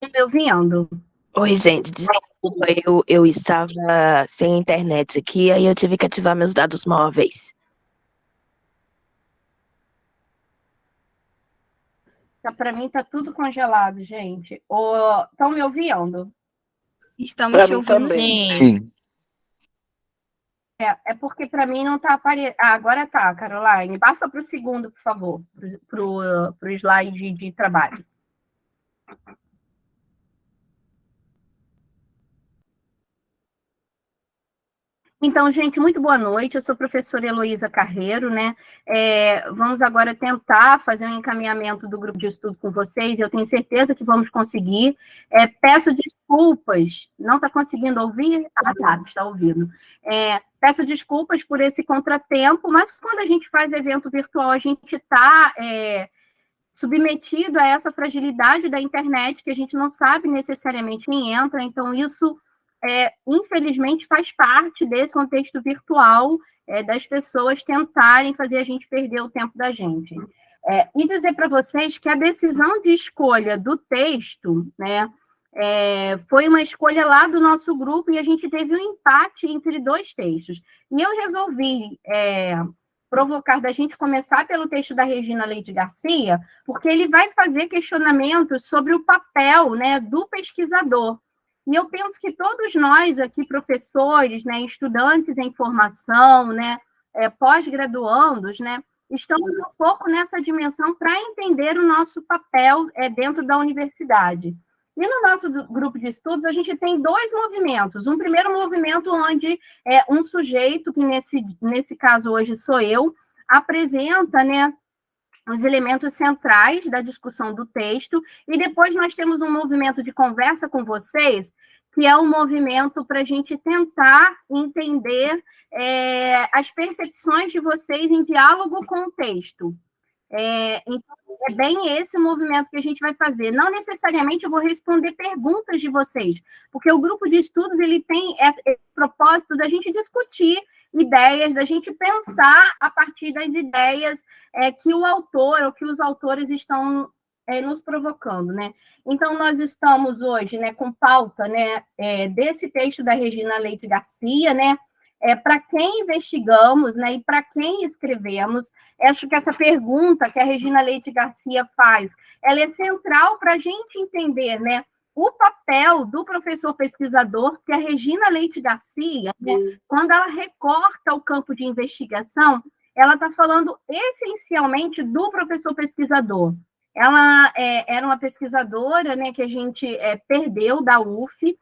Me ouvindo? Oi, gente, desculpa, eu estava sem internet aqui, aí eu tive que ativar meus dados móveis. Para mim tá tudo congelado, gente. Estão me ouvindo? Estamos Para te mim ouvindo também. sim. Sim. É porque para mim não está aparecendo. Ah, agora tá, Caroline. Passa para o segundo, por favor, para o slide de trabalho. Então, gente, muito boa noite. Eu sou a professora Heloísa Carreiro, né? Vamos agora tentar fazer um encaminhamento do grupo de estudo com vocês. Eu tenho certeza que vamos conseguir. Peço desculpas. Não está conseguindo ouvir? Ah, tá, está ouvindo. Peço desculpas por esse contratempo, mas quando a gente faz evento virtual, a gente está submetido a essa fragilidade da internet, que a gente não sabe necessariamente quem entra, então isso, infelizmente, faz parte desse contexto virtual, das pessoas tentarem fazer a gente perder o tempo da gente. E dizer para vocês que a decisão de escolha do texto, né, foi uma escolha lá do nosso grupo, e a gente teve um empate entre dois textos. E eu resolvi provocar da gente começar pelo texto da Regina Leite Garcia, porque ele vai fazer questionamentos sobre o papel, né, do pesquisador. E eu penso que todos nós aqui, professores, né, estudantes em formação, né, pós-graduandos, né, estamos um pouco nessa dimensão para entender o nosso papel dentro da universidade. E no nosso grupo de estudos, a gente tem dois movimentos. Um primeiro movimento onde um sujeito, que nesse caso hoje sou eu, apresenta, né, os elementos centrais da discussão do texto, e depois nós temos um movimento de conversa com vocês, que é um movimento para a gente tentar entender as percepções de vocês em diálogo com o texto. Então, é bem esse movimento que a gente vai fazer. Não necessariamente eu vou responder perguntas de vocês, porque o grupo de estudos ele tem esse propósito da gente discutir ideias, da gente pensar a partir das ideias que o autor ou que os autores estão nos provocando, né? Então, nós estamos hoje, né, com pauta, né, desse texto da Regina Leite Garcia, né, para quem investigamos, né, e para quem escrevemos. Acho que essa pergunta que a Regina Leite Garcia faz, ela é central para a gente entender, né, o papel do professor pesquisador, que a Regina Leite Garcia, né, quando ela recorta o campo de investigação, ela está falando essencialmente do professor pesquisador. Ela era uma pesquisadora, né, que a gente perdeu da UF,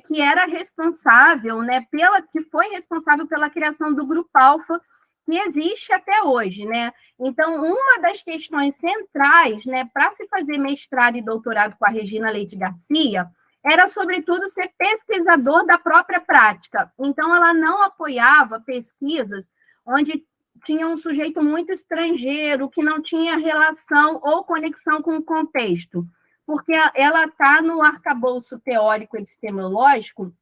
que era responsável, né, que foi responsável pela criação do Grupo Alfa, que existe até hoje, né? Então, uma das questões centrais, né, para se fazer mestrado e doutorado com a Regina Leite Garcia, era, sobretudo, ser pesquisador da própria prática. Então, ela não apoiava pesquisas onde tinha um sujeito muito estrangeiro, que não tinha relação ou conexão com o contexto, porque ela está no arcabouço teórico epistemológico,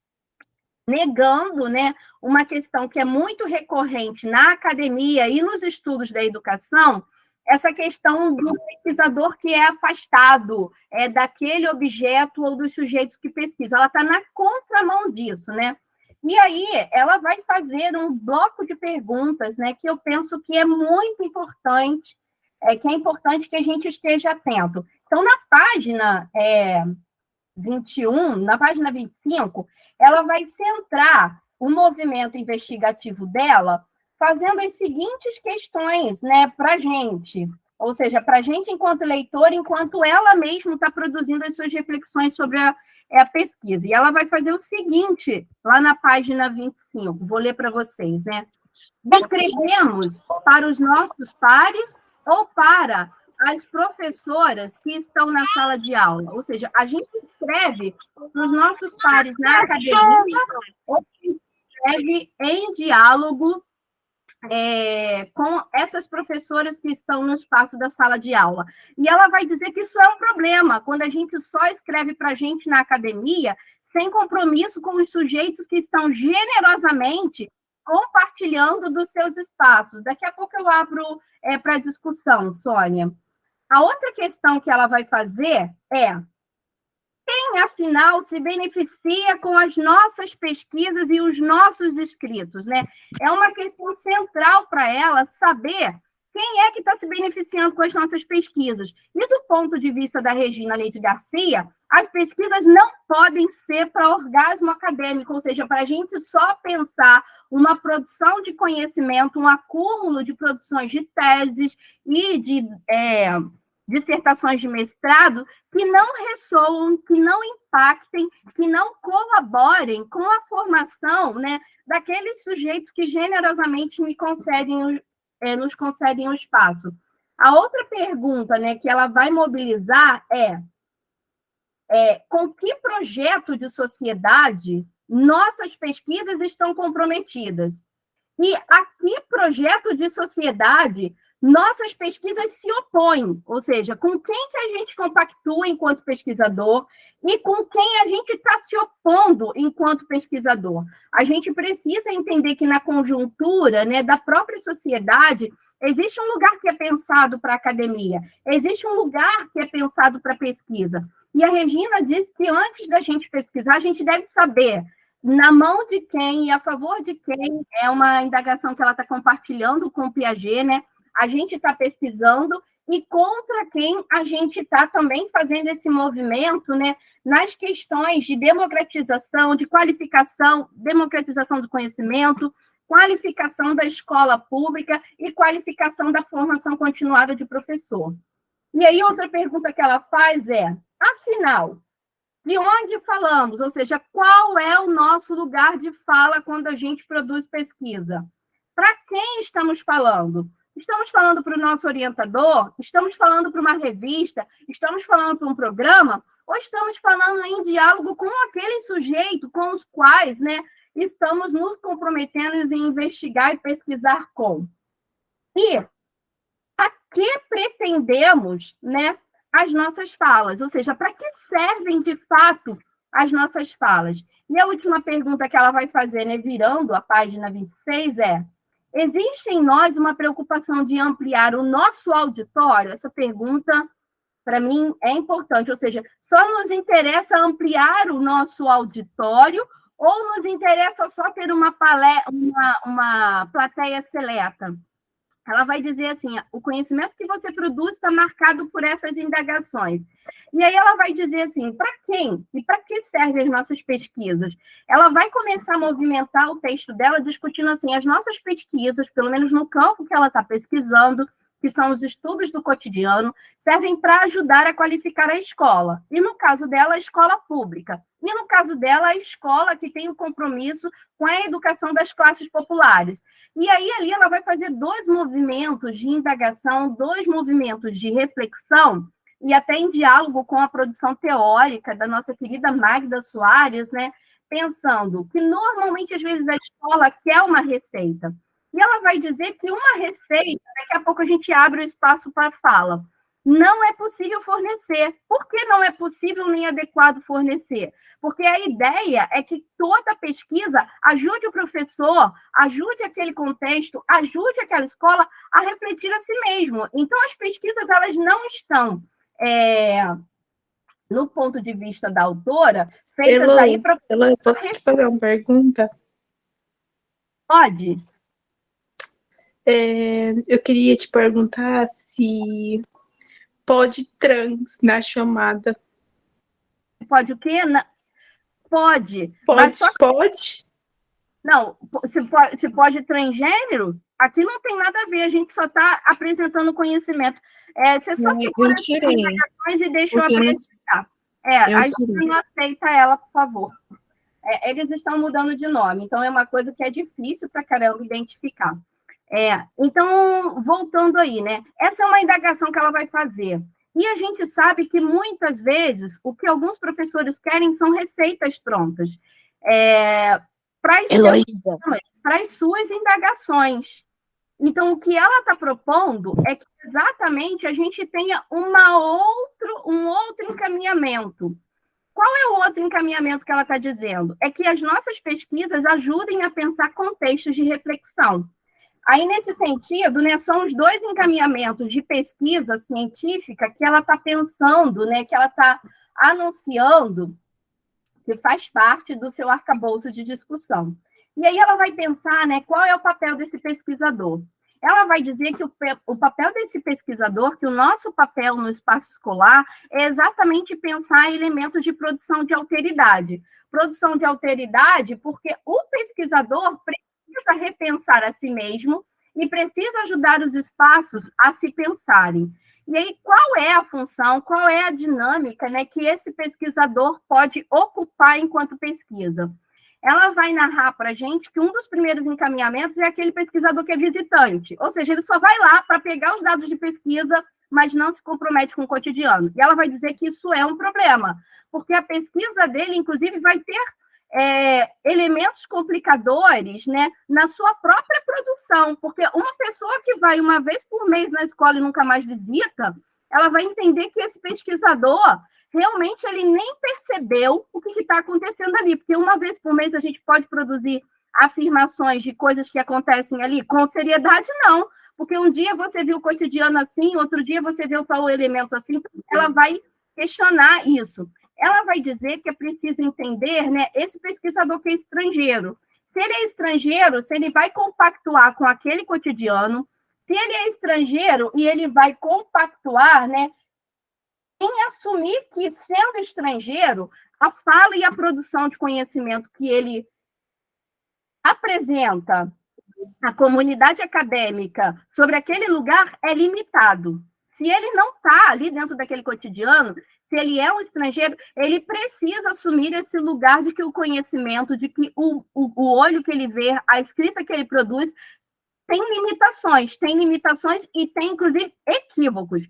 negando, né, uma questão que é muito recorrente na academia e nos estudos da educação, essa questão do pesquisador que é afastado daquele objeto ou dos sujeitos que pesquisa. Ela está na contramão disso, né? E aí ela vai fazer um bloco de perguntas, né, que eu penso que é muito importante, que é importante que a gente esteja atento. Então, na página 21, na página 25, ela vai centrar o movimento investigativo dela fazendo as seguintes questões, né, para a gente. Ou seja, para a gente enquanto leitor, enquanto ela mesma está produzindo as suas reflexões sobre a pesquisa. E ela vai fazer o seguinte, lá na página 25, vou ler para vocês, né? Escrevemos para os nossos pares ou para as professoras que estão na sala de aula. Ou seja, a gente escreve para os nossos pares na academia ou escreve em diálogo com essas professoras que estão no espaço da sala de aula. E ela vai dizer que isso é um problema, quando a gente só escreve para a gente na academia, sem compromisso com os sujeitos que estão generosamente compartilhando dos seus espaços. Daqui a pouco eu abro para discussão, Sônia. A outra questão que ela vai fazer é quem, afinal, se beneficia com as nossas pesquisas e os nossos escritos, né? É uma questão central para ela saber quem é que está se beneficiando com as nossas pesquisas. E do ponto de vista da Regina Leite Garcia, as pesquisas não podem ser para orgasmo acadêmico, ou seja, para a gente só pensar uma produção de conhecimento, um acúmulo de produções de teses e de dissertações de mestrado que não ressoam, que não impactem, que não colaborem com a formação, né, daqueles sujeitos que generosamente nos concedem o espaço. A outra pergunta, né, que ela vai mobilizar com que projeto de sociedade nossas pesquisas estão comprometidas? E a que projeto de sociedade nossas pesquisas se opõem? Ou seja, com quem que a gente compactua enquanto pesquisador e com quem a gente está se opondo enquanto pesquisador. A gente precisa entender que na conjuntura, né, da própria sociedade existe um lugar que é pensado para a academia, existe um lugar que é pensado para a pesquisa. E a Regina disse que antes da gente pesquisar, a gente deve saber na mão de quem e a favor de quem, é uma indagação que ela está compartilhando com o Piaget, né? A gente está pesquisando e contra quem a gente está também fazendo esse movimento, né? Nas questões de democratização, de qualificação, democratização do conhecimento, qualificação da escola pública e qualificação da formação continuada de professor. E aí, outra pergunta que ela faz afinal, de onde falamos? Ou seja, qual é o nosso lugar de fala quando a gente produz pesquisa? Para quem estamos falando? Estamos falando para o nosso orientador? Estamos falando para uma revista? Estamos falando para um programa? Ou estamos falando em diálogo com aquele sujeito com os quais, né, estamos nos comprometendo em investigar e pesquisar com? E a que pretendemos, né, as nossas falas? Ou seja, para que servem, de fato, as nossas falas? E a última pergunta que ela vai fazer, né, virando a página 26, existe em nós uma preocupação de ampliar o nosso auditório? Essa pergunta, para mim, é importante. Ou seja, só nos interessa ampliar o nosso auditório ou nos interessa só ter uma plateia seleta? Ela vai dizer assim, o conhecimento que você produz está marcado por essas indagações. E aí ela vai dizer assim, para quem e para que servem as nossas pesquisas? Ela vai começar a movimentar o texto dela discutindo assim, as nossas pesquisas, pelo menos no campo que ela está pesquisando, que são os estudos do cotidiano, servem para ajudar a qualificar a escola. E no caso dela, a escola pública. E no caso dela, a escola que tem o compromisso com a educação das classes populares. E aí, ali, ela vai fazer 2 movimentos de indagação, 2 movimentos de reflexão, e até em diálogo com a produção teórica da nossa querida Magda Soares, né, pensando que, normalmente, às vezes, a escola quer uma receita. E ela vai dizer que uma receita, daqui a pouco a gente abre o espaço para fala, não é possível fornecer. Por que não é possível nem adequado fornecer? Porque a ideia é que toda pesquisa ajude o professor, ajude aquele contexto, ajude aquela escola a refletir a si mesmo. Então, as pesquisas, elas não estão, no ponto de vista da autora, feitas aí para... Elô, posso te fazer uma pergunta? Pode. Eu queria te perguntar se pode trans na chamada. Pode o quê? Pode. Pode? Não, se pode transgênero, aqui não tem nada a ver, a gente só está apresentando conhecimento. Você só segura as indagações e deixa eu apresentar. A gente não aceita ela, por favor. Eles estão mudando de nome, então é uma coisa que é difícil para caramba identificar. Então, voltando aí, né? Essa é uma indagação que ela vai fazer. E a gente sabe que, muitas vezes, o que alguns professores querem são receitas prontas para as suas indagações. Então, o que ela está propondo é que, exatamente, a gente tenha um outro encaminhamento. Qual é o outro encaminhamento que ela está dizendo? É que as nossas pesquisas ajudem a pensar contextos de reflexão. Aí, nesse sentido, né, são os 2 encaminhamentos de pesquisa científica que ela está pensando, né, que ela está anunciando que faz parte do seu arcabouço de discussão. E aí ela vai pensar, né, qual é o papel desse pesquisador. Ela vai dizer que o papel desse pesquisador, que o nosso papel no espaço escolar é exatamente pensar elementos de produção de alteridade. Produção de alteridade porque o pesquisador precisa repensar a si mesmo e precisa ajudar os espaços a se pensarem. E aí, qual é a função, qual é a dinâmica, né, que esse pesquisador pode ocupar enquanto pesquisa? Ela vai narrar para a gente que um dos primeiros encaminhamentos é aquele pesquisador que é visitante, ou seja, ele só vai lá para pegar os dados de pesquisa, mas não se compromete com o cotidiano. E ela vai dizer que isso é um problema, porque a pesquisa dele, inclusive, vai ter elementos complicadores, né, na sua própria produção, porque uma pessoa que vai uma vez por mês na escola e nunca mais visita, ela vai entender que esse pesquisador realmente ele nem percebeu o que está acontecendo ali, porque uma vez por mês a gente pode produzir afirmações de coisas que acontecem ali com seriedade, não, porque um dia você viu o cotidiano assim, outro dia você vê o tal elemento assim, ela vai questionar isso. Ela vai dizer que é preciso entender, né, esse pesquisador que é estrangeiro. Se ele é estrangeiro, se ele vai compactuar com aquele cotidiano, se ele é estrangeiro e ele vai compactuar, né, em assumir que, sendo estrangeiro, a fala e a produção de conhecimento que ele apresenta à comunidade acadêmica sobre aquele lugar é limitado. Se ele não está ali dentro daquele cotidiano, se ele é um estrangeiro, ele precisa assumir esse lugar de que o conhecimento, de que o olho que ele vê, a escrita que ele produz, tem limitações e tem, inclusive, equívocos.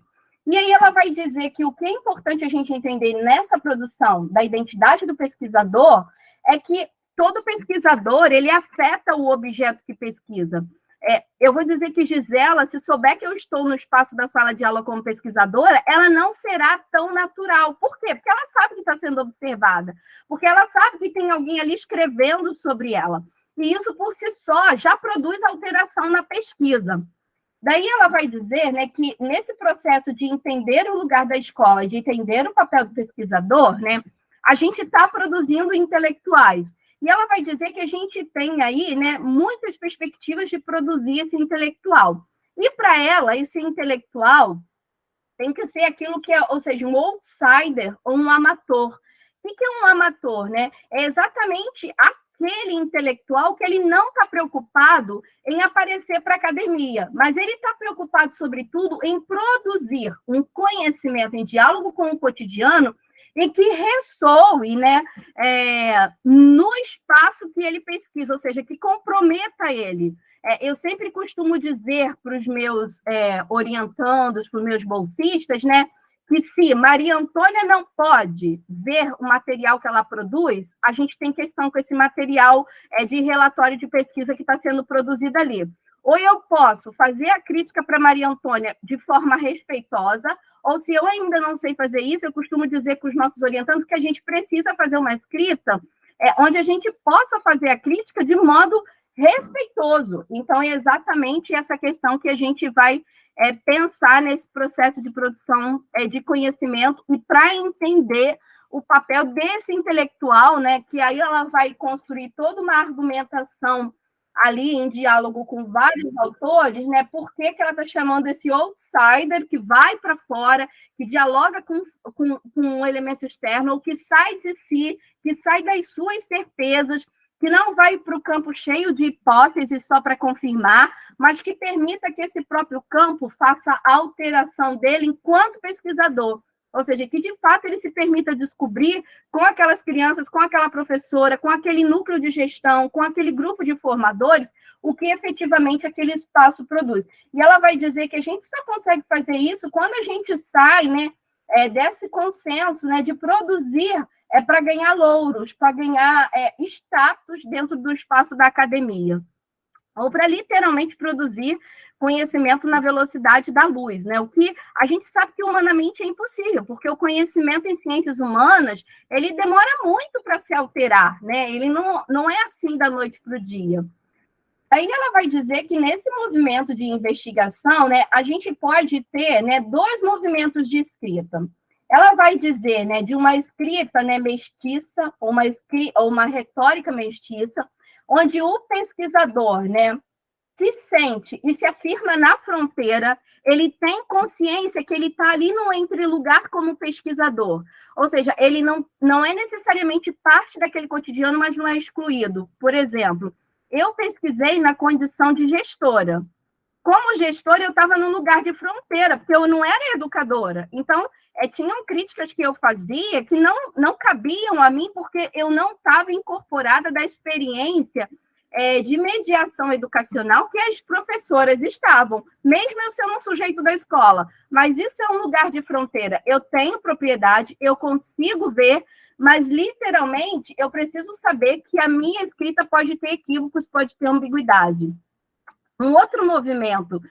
E aí ela vai dizer que o que é importante a gente entender nessa produção da identidade do pesquisador é que todo pesquisador, ele afeta o objeto que pesquisa. Eu vou dizer que Gisela, se souber que eu estou no espaço da sala de aula como pesquisadora, ela não será tão natural. Por quê? Porque ela sabe que está sendo observada, porque ela sabe que tem alguém ali escrevendo sobre ela. E isso, por si só, já produz alteração na pesquisa. Daí ela vai dizer, né, que nesse processo de entender o lugar da escola, de entender o papel do pesquisador, né, a gente está produzindo intelectuais. E ela vai dizer que a gente tem aí, né, muitas perspectivas de produzir esse intelectual. E para ela, esse intelectual tem que ser aquilo que é, ou seja, um outsider ou um amador. O que é um amador, né? É exatamente aquele intelectual que ele não está preocupado em aparecer para a academia, mas ele está preocupado, sobretudo, em produzir um conhecimento em diálogo com o cotidiano e que ressoe, né, no espaço que ele pesquisa, ou seja, que comprometa ele. Eu sempre costumo dizer para os meus orientandos, para os meus bolsistas, né, que se Maria Antônia não pode ver o material que ela produz, a gente tem questão com esse material de relatório de pesquisa que está sendo produzido ali. Ou eu posso fazer a crítica para Maria Antônia de forma respeitosa, ou se eu ainda não sei fazer isso, eu costumo dizer com os nossos orientandos que a gente precisa fazer uma escrita onde a gente possa fazer a crítica de modo respeitoso. Então, é exatamente essa questão que a gente vai pensar nesse processo de produção de conhecimento e para entender o papel desse intelectual, né, que aí ela vai construir toda uma argumentação ali em diálogo com vários autores, né? Por que ela está chamando esse outsider que vai para fora, que dialoga com um elemento externo, ou que sai de si, que sai das suas certezas, que não vai para o campo cheio de hipóteses só para confirmar, mas que permita que esse próprio campo faça a alteração dele enquanto pesquisador. Ou seja, que de fato ele se permita descobrir com aquelas crianças, com aquela professora, com aquele núcleo de gestão, com aquele grupo de formadores, o que efetivamente aquele espaço produz. E ela vai dizer que a gente só consegue fazer isso quando a gente sai, né, desse consenso, né, de produzir para ganhar louros, para ganhar status dentro do espaço da academia, ou para literalmente produzir conhecimento na velocidade da luz, né? O que a gente sabe que humanamente é impossível, porque o conhecimento em ciências humanas, ele demora muito para se alterar, né? Ele não é assim da noite para o dia. Aí ela vai dizer que nesse movimento de investigação, né, a gente pode ter, né, dois movimentos de escrita. ela vai dizer, né, de uma escrita, né, mestiça, ou uma retórica mestiça, onde o pesquisador, né, se sente e se afirma na fronteira, ele tem consciência que ele está ali no entre-lugar como pesquisador. Ou seja, ele não é necessariamente parte daquele cotidiano, mas não é excluído. Por exemplo, eu pesquisei na condição de gestora. Como gestora, eu estava num lugar de fronteira, porque eu não era educadora. Então, tinham críticas que eu fazia que não cabiam a mim, porque eu não estava incorporada da experiência de mediação educacional que as professoras estavam, mesmo eu sendo um sujeito da escola. Mas isso é um lugar de fronteira. Eu tenho propriedade, eu consigo ver, mas, literalmente, eu preciso saber que a minha escrita pode ter equívocos, pode ter ambiguidade. Um outro movimento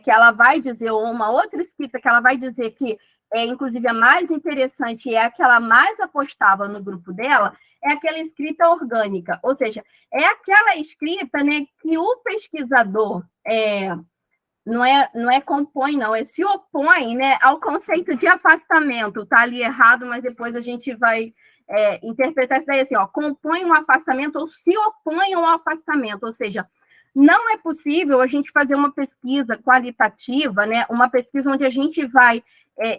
que ela vai dizer, ou uma outra escrita que ela vai dizer que inclusive, a mais interessante e é a que ela mais apostava no grupo dela, é aquela escrita orgânica, ou seja, é aquela escrita, né, que o pesquisador não é compõe, não, se opõe, né, ao conceito de afastamento. Tá ali errado, mas depois a gente vai interpretar isso daí assim, ó, compõe um afastamento ou se opõe ao afastamento, ou seja, não é possível a gente fazer uma pesquisa qualitativa, né, uma pesquisa onde a gente vai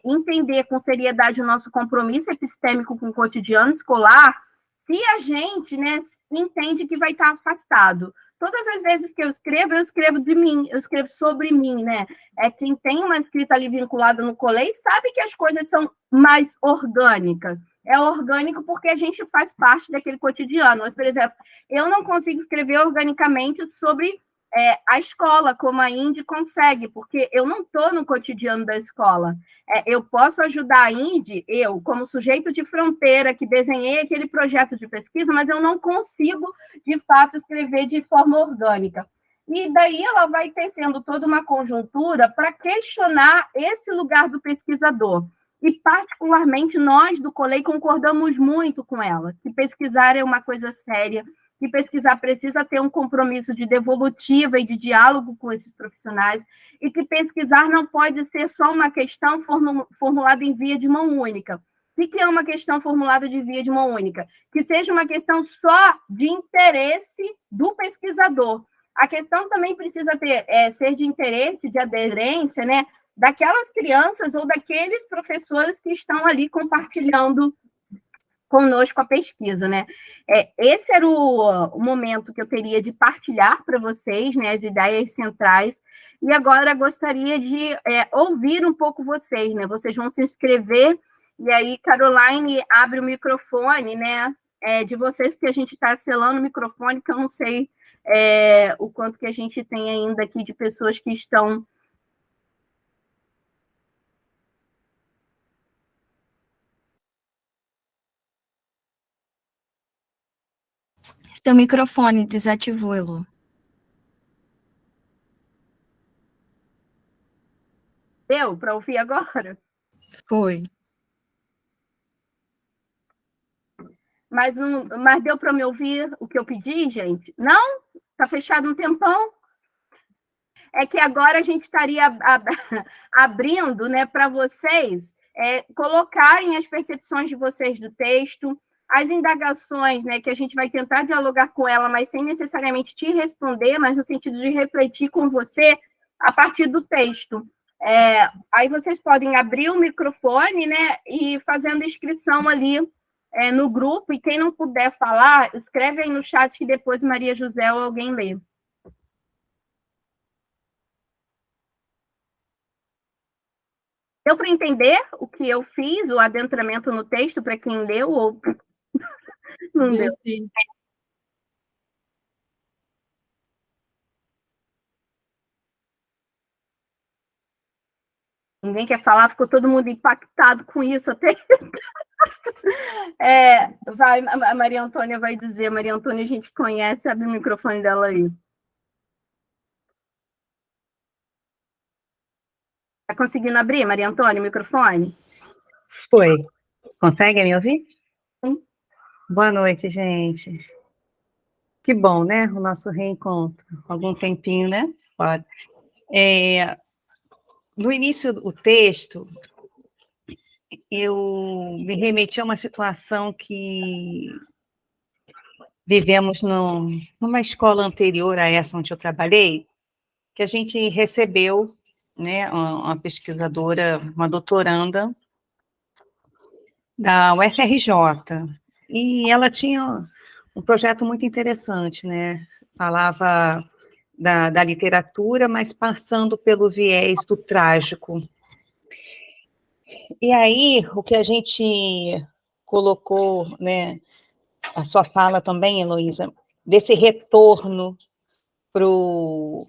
entender com seriedade o nosso compromisso epistêmico com o cotidiano escolar, se a gente, né, entende que vai estar afastado. Todas as vezes que eu escrevo de mim, eu escrevo sobre mim, né? Quem tem uma escrita ali vinculada no Colei sabe que as coisas são mais orgânicas. É orgânico porque a gente faz parte daquele cotidiano. Mas, por exemplo, eu não consigo escrever organicamente sobre a escola, como a Indy consegue, porque eu não estou no cotidiano da escola. Eu posso ajudar a Indy, eu, como sujeito de fronteira, que desenhei aquele projeto de pesquisa, mas eu não consigo, de fato, escrever de forma orgânica. E daí ela vai tecendo toda uma conjuntura para questionar esse lugar do pesquisador. E, particularmente, nós do Colei concordamos muito com ela, que pesquisar é uma coisa séria, que pesquisar precisa ter um compromisso de devolutiva e de diálogo com esses profissionais, e que pesquisar não pode ser só uma questão formulada em via de mão única. O que é uma questão formulada de via de mão única? Que seja uma questão só de interesse do pesquisador. A questão também precisa ser de interesse, de aderência, né, daquelas crianças ou daqueles professores que estão ali compartilhando conosco a pesquisa, né? Esse era o momento que eu teria de partilhar para vocês, né, as ideias centrais, e agora gostaria de ouvir um pouco vocês, né? Vocês vão se inscrever, e aí Caroline abre o microfone, né, de vocês, porque a gente está selando o microfone, que eu não sei o quanto que a gente tem ainda aqui de pessoas que estão... Seu microfone desativou, Elu. Deu para ouvir agora? Foi. Mas deu para me ouvir o que eu pedi, gente? Não? Está fechado um tempão? É que agora a gente estaria abrindo, né, para vocês colocarem as percepções de vocês do texto, as indagações, né, que a gente vai tentar dialogar com ela, mas sem necessariamente te responder, mas no sentido de refletir com você a partir do texto. Aí vocês podem abrir o microfone, né, e fazendo inscrição ali no grupo, e quem não puder falar, escreve aí no chat que depois Maria José ou alguém lê. Deu para entender o que eu fiz, o adentramento no texto, para quem leu ou não deu? Sim. Ninguém quer falar, ficou todo mundo impactado com isso até. A Maria Antônia vai dizer, Maria Antônia a gente conhece, abre o microfone dela aí. Está conseguindo abrir, Maria Antônia, o microfone? Foi. Consegue me ouvir? Sim. Boa noite, gente. Que bom, né? O nosso reencontro. Algum tempinho, né? Pode. No início, o texto, eu me remeti a uma situação que vivemos numa escola anterior a essa onde eu trabalhei, que a gente recebeu, né, uma pesquisadora, uma doutoranda da UFRJ, e ela tinha um projeto muito interessante, né, falava da literatura, mas passando pelo viés do trágico. E aí, o que a gente colocou, né, a sua fala também, Heloísa, desse retorno para o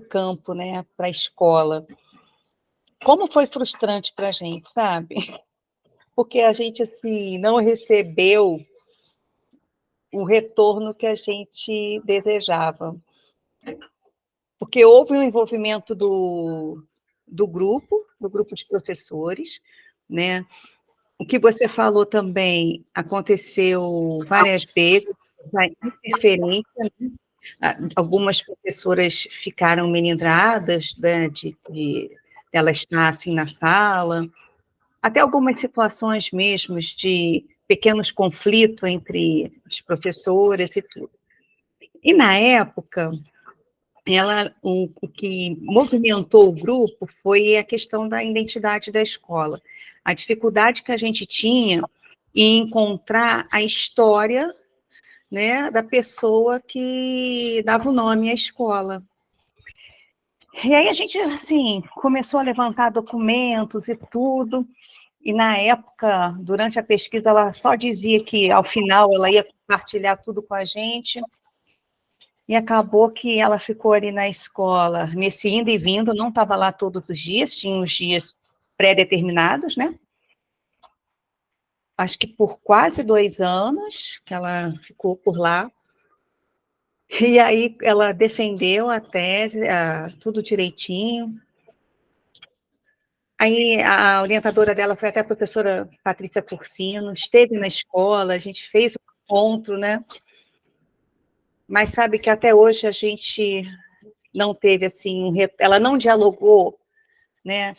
campo, né, para a escola. Como foi frustrante para a gente, sabe? Porque a gente, assim, não recebeu o retorno que a gente desejava. Porque houve um envolvimento do grupo de professores, né? O que você falou também aconteceu várias vezes, a interferência, né? Algumas professoras ficaram melindradas, né, de ela estar assim na sala, até algumas situações mesmo de pequenos conflitos entre as professoras e tudo. E na época, o que movimentou o grupo foi a questão da identidade da escola, a dificuldade que a gente tinha em encontrar a história, né, da pessoa que dava o nome à escola. E aí a gente, assim, começou a levantar documentos e tudo, e na época, durante a pesquisa, ela só dizia que, ao final, ela ia compartilhar tudo com a gente, e acabou que ela ficou ali na escola, nesse indo e vindo, não estava lá todos os dias, tinha os dias pré-determinados, né? Acho que por quase 2 anos que ela ficou por lá. E aí ela defendeu a tese, tudo direitinho. Aí a orientadora dela foi até a professora Patrícia Cursino, esteve na escola, a gente fez um encontro, né? Mas sabe que até hoje a gente não teve, assim, ela não dialogou, né?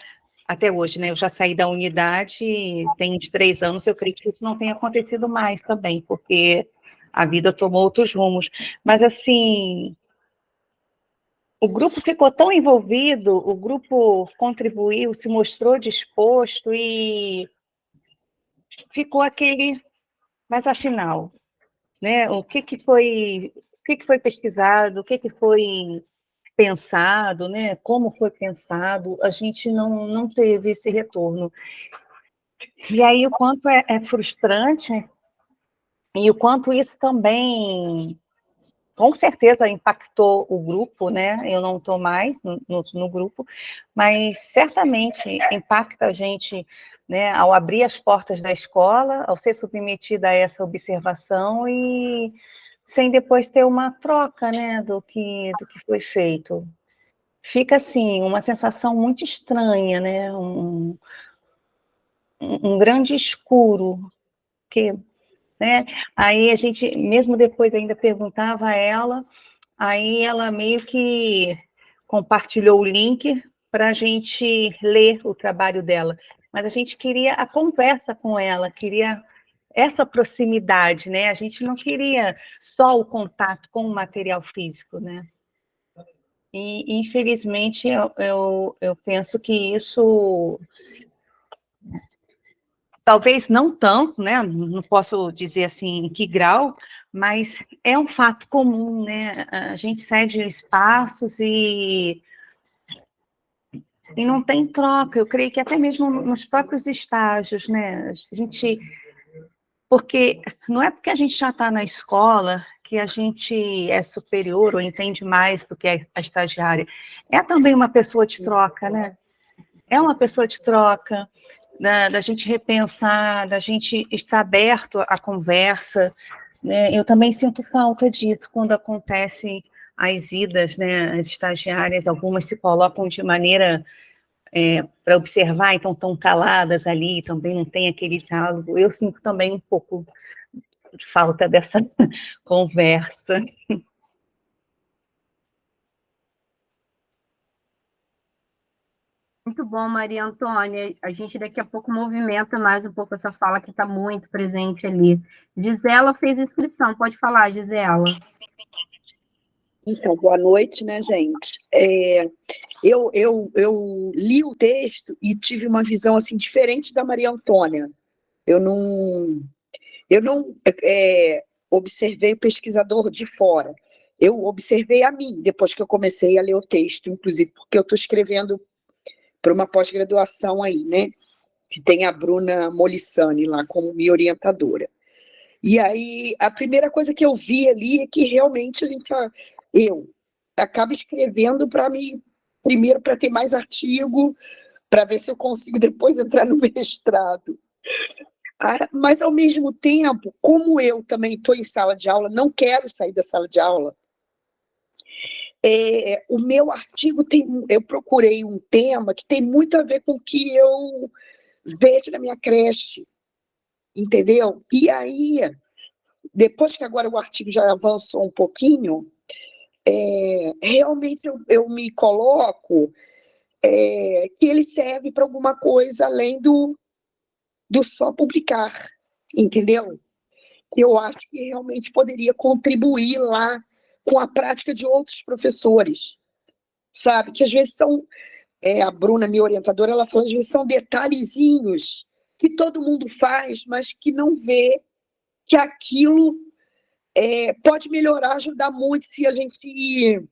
Até hoje, né? Eu já saí da unidade, tem uns 3 anos, eu creio que isso não tenha acontecido mais também, porque a vida tomou outros rumos. Mas, assim, o grupo ficou tão envolvido, o grupo contribuiu, se mostrou disposto e ficou aquele, mas afinal, né? O que foi pesquisado, o que foi pensado, né? Como foi pensado, a gente não teve esse retorno. E aí o quanto é frustrante e o quanto isso também, com certeza, impactou o grupo, né? Eu não estou mais no grupo, mas certamente impacta a gente, né, ao abrir as portas da escola, ao ser submetida a essa observação e sem depois ter uma troca, né, do que foi feito. Fica, assim, uma sensação muito estranha, né? Um grande escuro, que, né? Aí a gente, mesmo depois, ainda perguntava a ela, aí ela meio que compartilhou o link para a gente ler o trabalho dela. Mas a gente queria a conversa com ela, queria essa proximidade, né? A gente não queria só o contato com o material físico, né? E, infelizmente, eu penso que isso, talvez não tanto, né? Não posso dizer assim em que grau, mas é um fato comum, né? A gente cede espaços e não tem troca. Eu creio que até mesmo nos próprios estágios, né? A gente, porque não é porque a gente já está na escola que a gente é superior ou entende mais do que a estagiária. É também uma pessoa de troca, né? É uma pessoa de troca, da gente repensar, da gente estar aberto à conversa, né? Eu também sinto falta disso quando acontecem as idas, né? As estagiárias, algumas se colocam de maneira para observar, então estão caladas ali, também não tem aquele diálogo. Eu sinto também um pouco de falta dessa conversa. Muito bom, Maria Antônia. A gente daqui a pouco movimenta mais um pouco essa fala que está muito presente ali. Gisela fez inscrição, pode falar, Gisela. Então, boa noite, né, gente? Eu li o texto e tive uma visão assim diferente da Maria Antônia. Eu não observei o pesquisador de fora. Eu observei a mim, depois que eu comecei a ler o texto, inclusive porque eu estou escrevendo para uma pós-graduação aí, né? Que tem a Bruna Molissani lá como minha orientadora. E aí, a primeira coisa que eu vi ali é que realmente eu acabo escrevendo primeiro para ter mais artigo, para ver se eu consigo depois entrar no mestrado. Mas, ao mesmo tempo, como eu também estou em sala de aula, não quero sair da sala de aula, o meu artigo eu procurei um tema que tem muito a ver com o que eu vejo na minha creche, entendeu? E aí, depois que agora o artigo já avançou um pouquinho, realmente eu me coloco que ele serve para alguma coisa além do só publicar, entendeu? Eu acho que realmente poderia contribuir lá com a prática de outros professores, sabe? Que às vezes a Bruna, minha orientadora, ela falou, às vezes são detalhezinhos que todo mundo faz, mas que não vê que aquilo pode melhorar, ajudar muito se a gente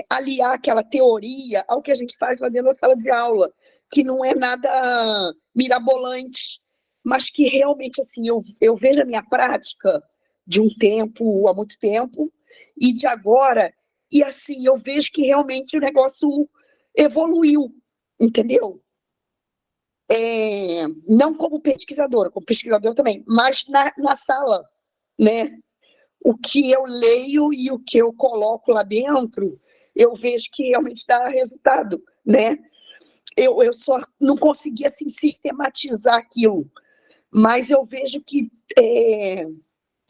aliar aquela teoria ao que a gente faz lá dentro da sala de aula, que não é nada mirabolante, mas que realmente, assim, eu vejo a minha prática de um tempo, há muito tempo, e de agora, e assim, eu vejo que realmente o negócio evoluiu, entendeu? Não como pesquisadora também, mas na sala, né? O que eu leio e o que eu coloco lá dentro, eu vejo que realmente dá resultado, né? Eu só não consegui, assim, sistematizar aquilo, mas eu vejo que,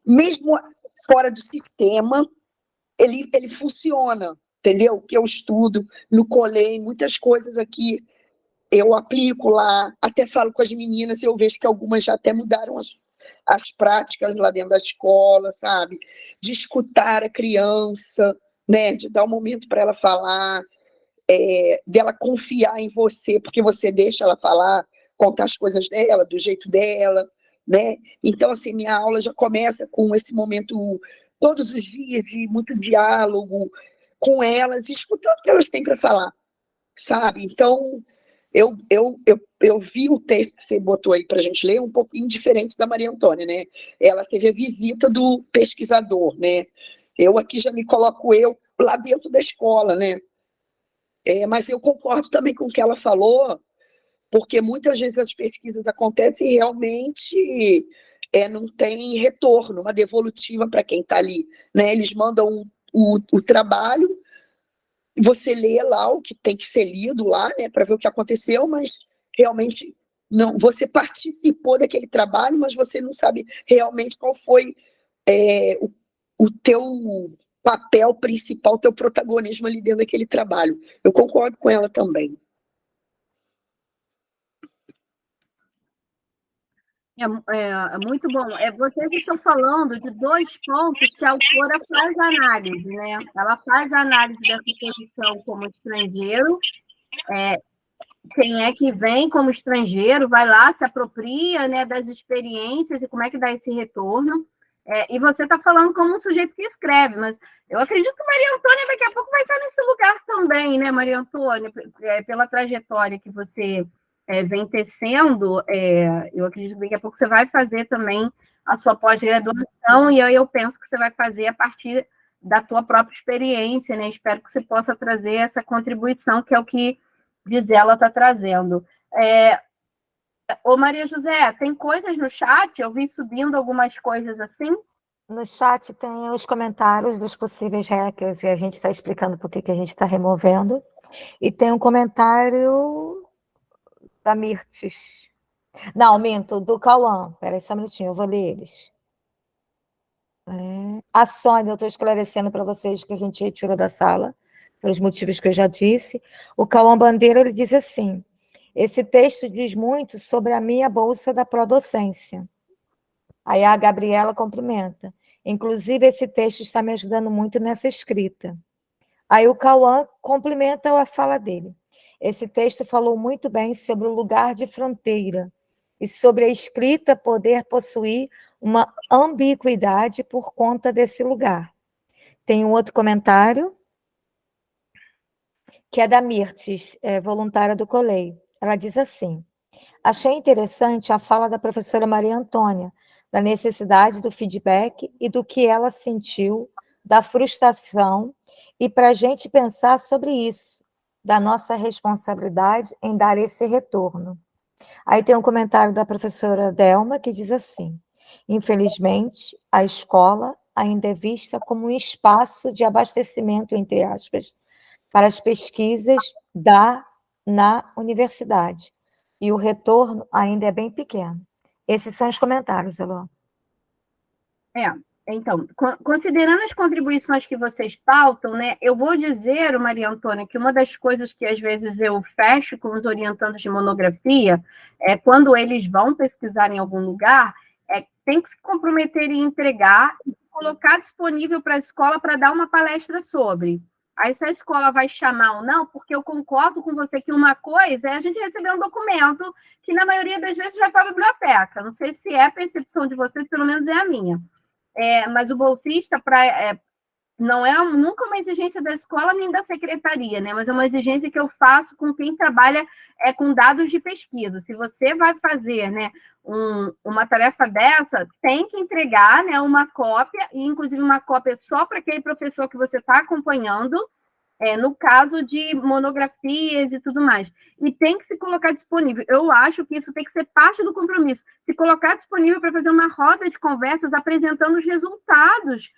mesmo fora do sistema, ele funciona, entendeu? Que eu estudo no Colei, muitas coisas aqui eu aplico lá, até falo com as meninas, eu vejo que algumas já até mudaram as práticas lá dentro da escola, sabe? De escutar a criança, né? De dar um momento para ela falar, dela confiar em você, porque você deixa ela falar, contar as coisas dela, do jeito dela, né? Então, assim, minha aula já começa com esse momento, todos os dias, de muito diálogo com elas, escutando o que elas têm para falar, sabe? Então, eu vi o texto que você botou aí para a gente ler um pouquinho diferente da Maria Antônia, né? Ela teve a visita do pesquisador, né? Eu aqui já me coloco lá dentro da escola, né? Mas eu concordo também com o que ela falou, porque muitas vezes as pesquisas acontecem e realmente não tem retorno, uma devolutiva para quem está ali, né? Eles mandam o trabalho, você lê lá o que tem que ser lido lá, né, para ver o que aconteceu, mas realmente não, você participou daquele trabalho, mas você não sabe realmente qual foi o teu papel principal, o teu protagonismo ali dentro daquele trabalho. Eu concordo com ela também. É muito bom. Vocês estão falando de dois pontos que a autora faz análise, né? Ela faz análise dessa posição como estrangeiro, quem é que vem como estrangeiro, vai lá, se apropria, né, das experiências e como é que dá esse retorno. E você está falando como um sujeito que escreve, mas eu acredito que Maria Antônia daqui a pouco vai estar nesse lugar também, né, Maria Antônia, pela trajetória que você vem tecendo, eu acredito que daqui a pouco você vai fazer também a sua pós-graduação, e aí eu penso que você vai fazer a partir da tua própria experiência, né? Espero que você possa trazer essa contribuição, que é o que Gisela está trazendo. Ô, Maria José, tem coisas no chat? Eu vi subindo algumas coisas assim. No chat tem os comentários dos possíveis hackers e a gente está explicando por que a gente está removendo. E tem um comentário da Mirtes. Não, minto, do Cauã. Espera aí só um minutinho, eu vou ler eles. A Sônia, eu estou esclarecendo para vocês que a gente retirou da sala, pelos motivos que eu já disse. O Cauã Bandeira, ele diz assim: esse texto diz muito sobre a minha bolsa da Prodocência. Aí a Gabriela complementa: inclusive, esse texto está me ajudando muito nessa escrita. Aí o Cauã complementa a fala dele: esse texto falou muito bem sobre o lugar de fronteira e sobre a escrita poder possuir uma ambiguidade por conta desse lugar. Tem um outro comentário, que é da Mirtes, voluntária do Colei. Ela diz assim: achei interessante a fala da professora Maria Antônia, da necessidade do feedback e do que ela sentiu, da frustração, e para a gente pensar sobre isso, da nossa responsabilidade em dar esse retorno. Aí tem um comentário da professora Delma, que diz assim: infelizmente, a escola ainda é vista como um espaço de abastecimento, entre aspas, para as pesquisas na universidade. E o retorno ainda é bem pequeno. Esses são os comentários, Elô. Então, considerando as contribuições que vocês pautam, né, eu vou dizer, Maria Antônia, que uma das coisas que às vezes eu fecho com os orientandos de monografia é quando eles vão pesquisar em algum lugar, tem que se comprometer em entregar e colocar disponível para a escola para dar uma palestra sobre. Aí, se a escola vai chamar ou não, porque eu concordo com você que uma coisa é a gente receber um documento que, na maioria das vezes, vai para a biblioteca. Não sei se é a percepção de vocês, pelo menos é a minha. Mas o bolsista não é nunca uma exigência da escola nem da secretaria, né? Mas é uma exigência que eu faço com quem trabalha com dados de pesquisa. Se você vai fazer, né, uma tarefa dessa, tem que entregar, né, uma cópia, e inclusive uma cópia só para aquele professor que você está acompanhando, no caso de monografias e tudo mais. E tem que se colocar disponível. Eu acho que isso tem que ser parte do compromisso. Se colocar disponível para fazer uma roda de conversas apresentando os resultados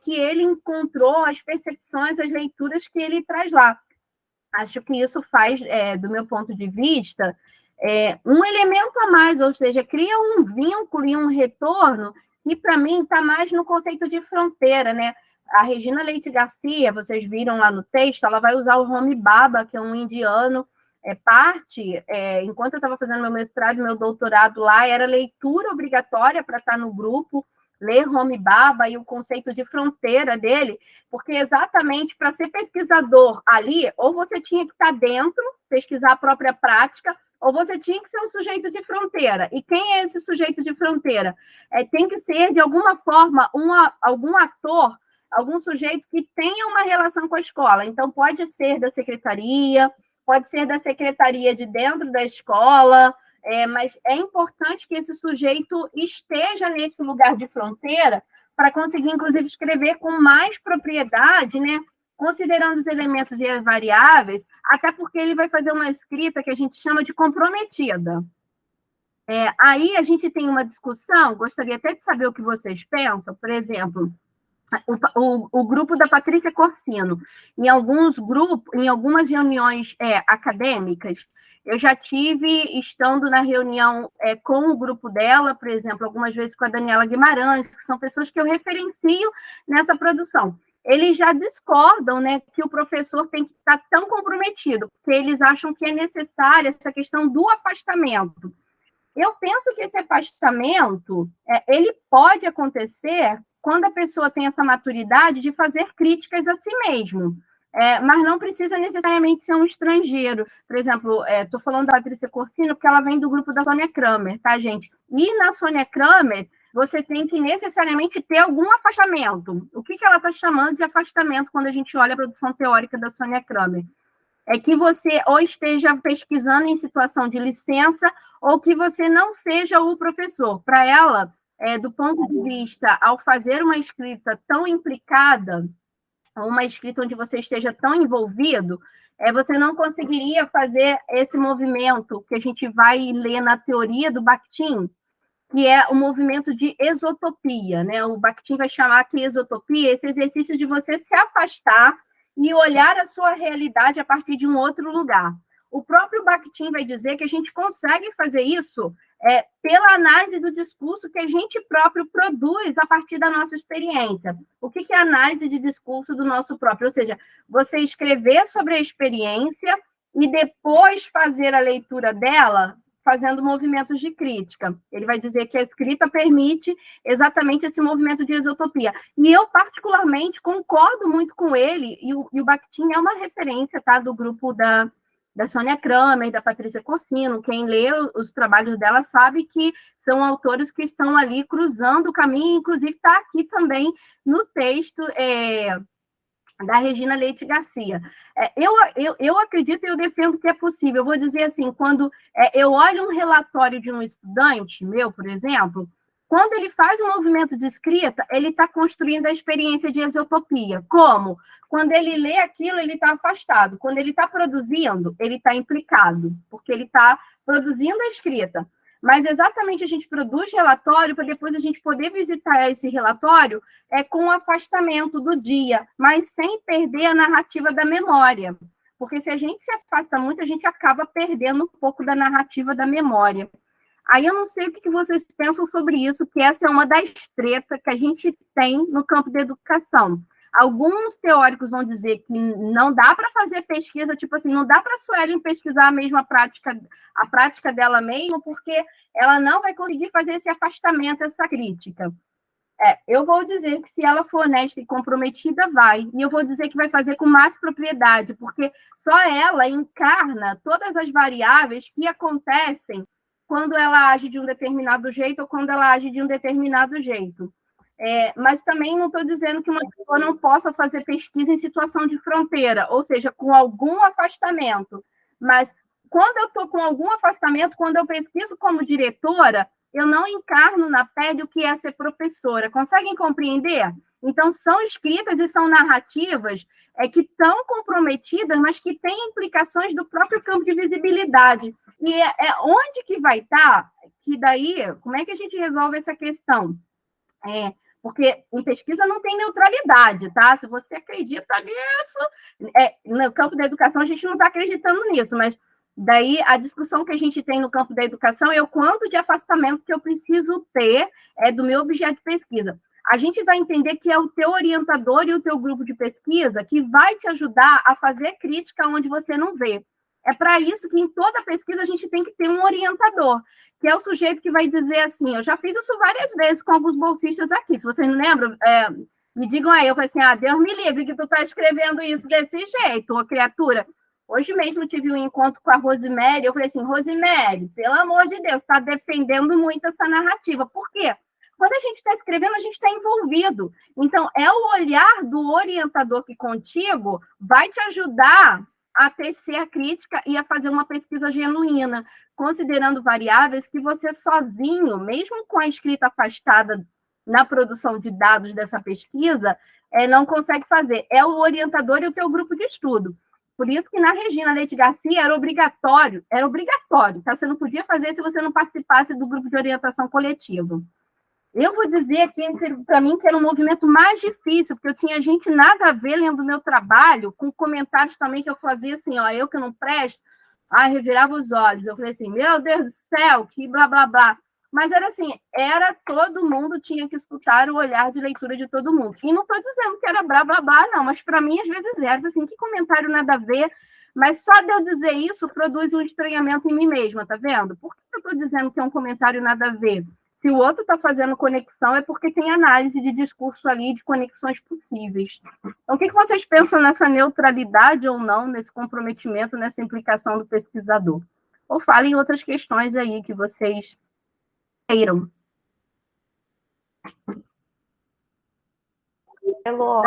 que ele encontrou, as percepções, as leituras que ele traz lá. Acho que isso faz, do meu ponto de vista, um elemento a mais, ou seja, cria um vínculo e um retorno que, para mim, está mais no conceito de fronteira, né? A Regina Leite Garcia, vocês viram lá no texto, ela vai usar o Homi Bhabha, que é um indiano, enquanto eu estava fazendo meu mestrado e meu doutorado lá, era leitura obrigatória para estar no grupo, ler Homi Bhabha e o conceito de fronteira dele, porque exatamente para ser pesquisador ali, ou você tinha que estar dentro, pesquisar a própria prática, ou você tinha que ser um sujeito de fronteira. E quem é esse sujeito de fronteira? Tem que ser, de alguma forma, algum ator, algum sujeito que tenha uma relação com a escola. Então, pode ser da secretaria, pode ser da secretaria de dentro da escola, mas é importante que esse sujeito esteja nesse lugar de fronteira para conseguir, inclusive, escrever com mais propriedade, né? Considerando os elementos e as variáveis, até porque ele vai fazer uma escrita que a gente chama de comprometida. Aí a gente tem uma discussão, gostaria até de saber o que vocês pensam, por exemplo, o grupo da Patrícia Corsino, em algumas reuniões acadêmicas, eu já tive, estando na reunião com o grupo dela, por exemplo, algumas vezes com a Daniela Guimarães, que são pessoas que eu referencio nessa produção. Eles já discordam, né, que o professor tem que estar tão comprometido, porque eles acham que é necessária essa questão do afastamento. Eu penso que esse afastamento, ele pode acontecer quando a pessoa tem essa maturidade de fazer críticas a si mesmo, mas não precisa necessariamente ser um estrangeiro. Por exemplo, estou falando da Patrícia Corsino, porque ela vem do grupo da Sônia Kramer, tá, gente? E na Sônia Kramer, você tem que necessariamente ter algum afastamento. O que ela está chamando de afastamento quando a gente olha a produção teórica da Sônia Kramer? É que você ou esteja pesquisando em situação de licença ou que você não seja o professor. Para ela, do ponto de vista, ao fazer uma escrita tão implicada, uma escrita onde você esteja tão envolvido, você não conseguiria fazer esse movimento que a gente vai ler na teoria do Bakhtin, que é o movimento de exotopia, né? O Bakhtin vai chamar que exotopia, esse exercício de você se afastar e olhar a sua realidade a partir de um outro lugar. O próprio Bakhtin vai dizer que a gente consegue fazer isso pela análise do discurso que a gente próprio produz a partir da nossa experiência. O que é análise de discurso do nosso próprio? Ou seja, você escrever sobre a experiência e depois fazer a leitura dela fazendo movimentos de crítica. Ele vai dizer que a escrita permite exatamente esse movimento de exotopia. E eu, particularmente, concordo muito com ele, e o Bakhtin é uma referência, tá, do grupo da Sônia Kramer, da Patrícia Corsino. Quem lê os trabalhos dela sabe que são autores que estão ali cruzando o caminho, inclusive está aqui também no texto da Regina Leite Garcia. Eu acredito e eu defendo que é possível. Eu vou dizer assim, quando eu olho um relatório de um estudante meu, por exemplo, quando ele faz um movimento de escrita, ele está construindo a experiência de exotopia. Como? Quando ele lê aquilo, ele está afastado. Quando ele está produzindo, ele está implicado, porque ele está produzindo a escrita. Mas exatamente a gente produz relatório para depois a gente poder visitar esse relatório com o afastamento do dia, mas sem perder a narrativa da memória. Porque se a gente se afasta muito, a gente acaba perdendo um pouco da narrativa da memória. Aí eu não sei o que vocês pensam sobre isso, que essa é uma das tretas que a gente tem no campo da educação. Alguns teóricos vão dizer que não dá para fazer pesquisa, tipo assim, não dá para a Suelen pesquisar a prática dela mesma, porque ela não vai conseguir fazer esse afastamento, essa crítica. Eu vou dizer que se ela for honesta e comprometida, vai. E eu vou dizer que vai fazer com mais propriedade, porque só ela encarna todas as variáveis que acontecem quando ela age de um determinado jeito ou quando ela age de um determinado jeito. Mas também não estou dizendo que uma pessoa não possa fazer pesquisa em situação de fronteira, ou seja, com algum afastamento. Mas quando eu estou com algum afastamento, quando eu pesquiso como diretora, eu não encarno na pele o que é ser professora. Conseguem compreender? Então, são escritas e são narrativas que estão comprometidas, mas que têm implicações do próprio campo de visibilidade. E onde que vai estar? Que daí, como é que a gente resolve essa questão? Porque em pesquisa não tem neutralidade, tá? Se você acredita nisso, no campo da educação a gente não está acreditando nisso, mas daí a discussão que a gente tem no campo da educação é o quanto de afastamento que eu preciso ter do meu objeto de pesquisa. A gente vai entender que é o teu orientador e o teu grupo de pesquisa que vai te ajudar a fazer crítica onde você não vê. É para isso que em toda pesquisa a gente tem que ter um orientador, que é o sujeito que vai dizer assim, eu já fiz isso várias vezes com alguns bolsistas aqui, se vocês não lembram, me digam aí, eu falei assim, Deus me livre que tu está escrevendo isso desse jeito, ô criatura. Hoje mesmo eu tive um encontro com a Rosemary, eu falei assim, Rosemary, pelo amor de Deus, está defendendo muito essa narrativa. Por quê? Quando a gente está escrevendo, a gente está envolvido. Então, é o olhar do orientador que contigo vai te ajudar a tecer a crítica e a fazer uma pesquisa genuína, considerando variáveis que você sozinho, mesmo com a escrita afastada na produção de dados dessa pesquisa, não consegue fazer. É o orientador e o teu grupo de estudo. Por isso que na Regina Leite Garcia era obrigatório, tá? Você não podia fazer se você não participasse do grupo de orientação coletiva. Eu vou dizer que, para mim, que era um movimento mais difícil, porque eu tinha gente nada a ver lendo o meu trabalho, com comentários também que eu fazia assim, eu que não presto, revirava os olhos. Eu falei assim, meu Deus do céu, que blá, blá, blá. Mas era assim, todo mundo tinha que escutar o olhar de leitura de todo mundo. E não estou dizendo que era blá, blá, blá, não, mas para mim, às vezes era, assim, que comentário nada a ver, mas só de eu dizer isso produz um estranhamento em mim mesma, tá vendo? Por que eu estou dizendo que é um comentário nada a ver? Se o outro está fazendo conexão, é porque tem análise de discurso ali, de conexões possíveis. Então, o que vocês pensam nessa neutralidade ou não, nesse comprometimento, nessa implicação do pesquisador? Ou falem outras questões aí que vocês queiram. Elô,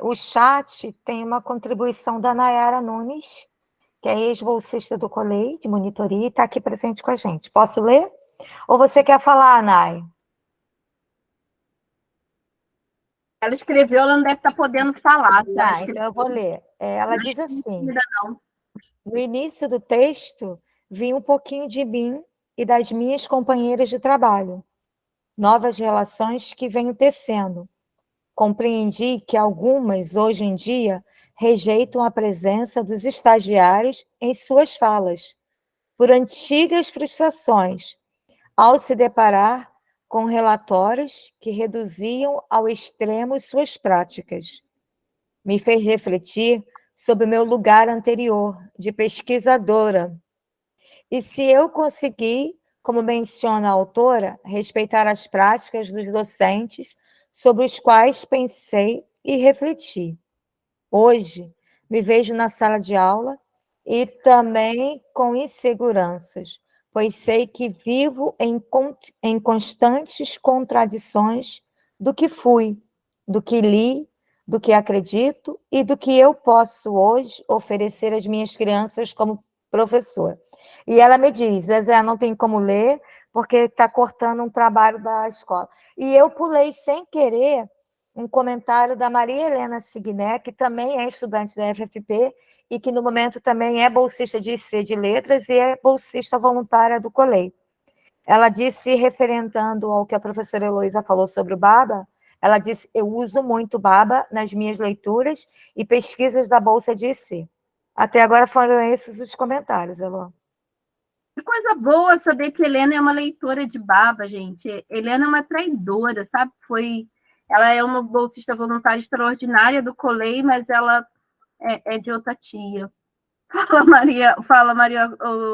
o chat tem uma contribuição da Nayara Nunes, que é ex-bolsista do COLEI, de monitoria, e está aqui presente com a gente. Posso ler? Ou você quer falar, Nay? Ela escreveu, ela não deve estar podendo falar. Então eu vou ler. Ela diz assim, no início do texto, vi um pouquinho de mim e das minhas companheiras de trabalho, novas relações que venho tecendo. Compreendi que algumas, hoje em dia, rejeitam a presença dos estagiários em suas falas, por antigas frustrações, ao se deparar com relatórios que reduziam ao extremo suas práticas. Me fez refletir sobre o meu lugar anterior, de pesquisadora. E se eu consegui, como menciona a autora, respeitar as práticas dos docentes sobre os quais pensei e refleti. Hoje, me vejo na sala de aula e também com inseguranças, pois sei que vivo em constantes contradições do que fui, do que li, do que acredito e do que eu posso hoje oferecer às minhas crianças como professor. E ela me diz, Zezé, não tem como ler, porque está cortando um trabalho da escola. E eu pulei sem querer um comentário da Maria Helena Signé, que também é estudante da FFP, e que no momento também é bolsista de IC de Letras e é bolsista voluntária do COLEI. Ela disse, referendando ao que a professora Heloísa falou sobre o Baba, ela disse, eu uso muito Baba nas minhas leituras e pesquisas da bolsa de IC. Até agora foram esses os comentários, Elô. Que coisa boa saber que Helena é uma leitora de Baba, gente. Helena é uma traidora, sabe? Ela é uma bolsista voluntária extraordinária do COLEI, mas ela é de outra tia. Fala Maria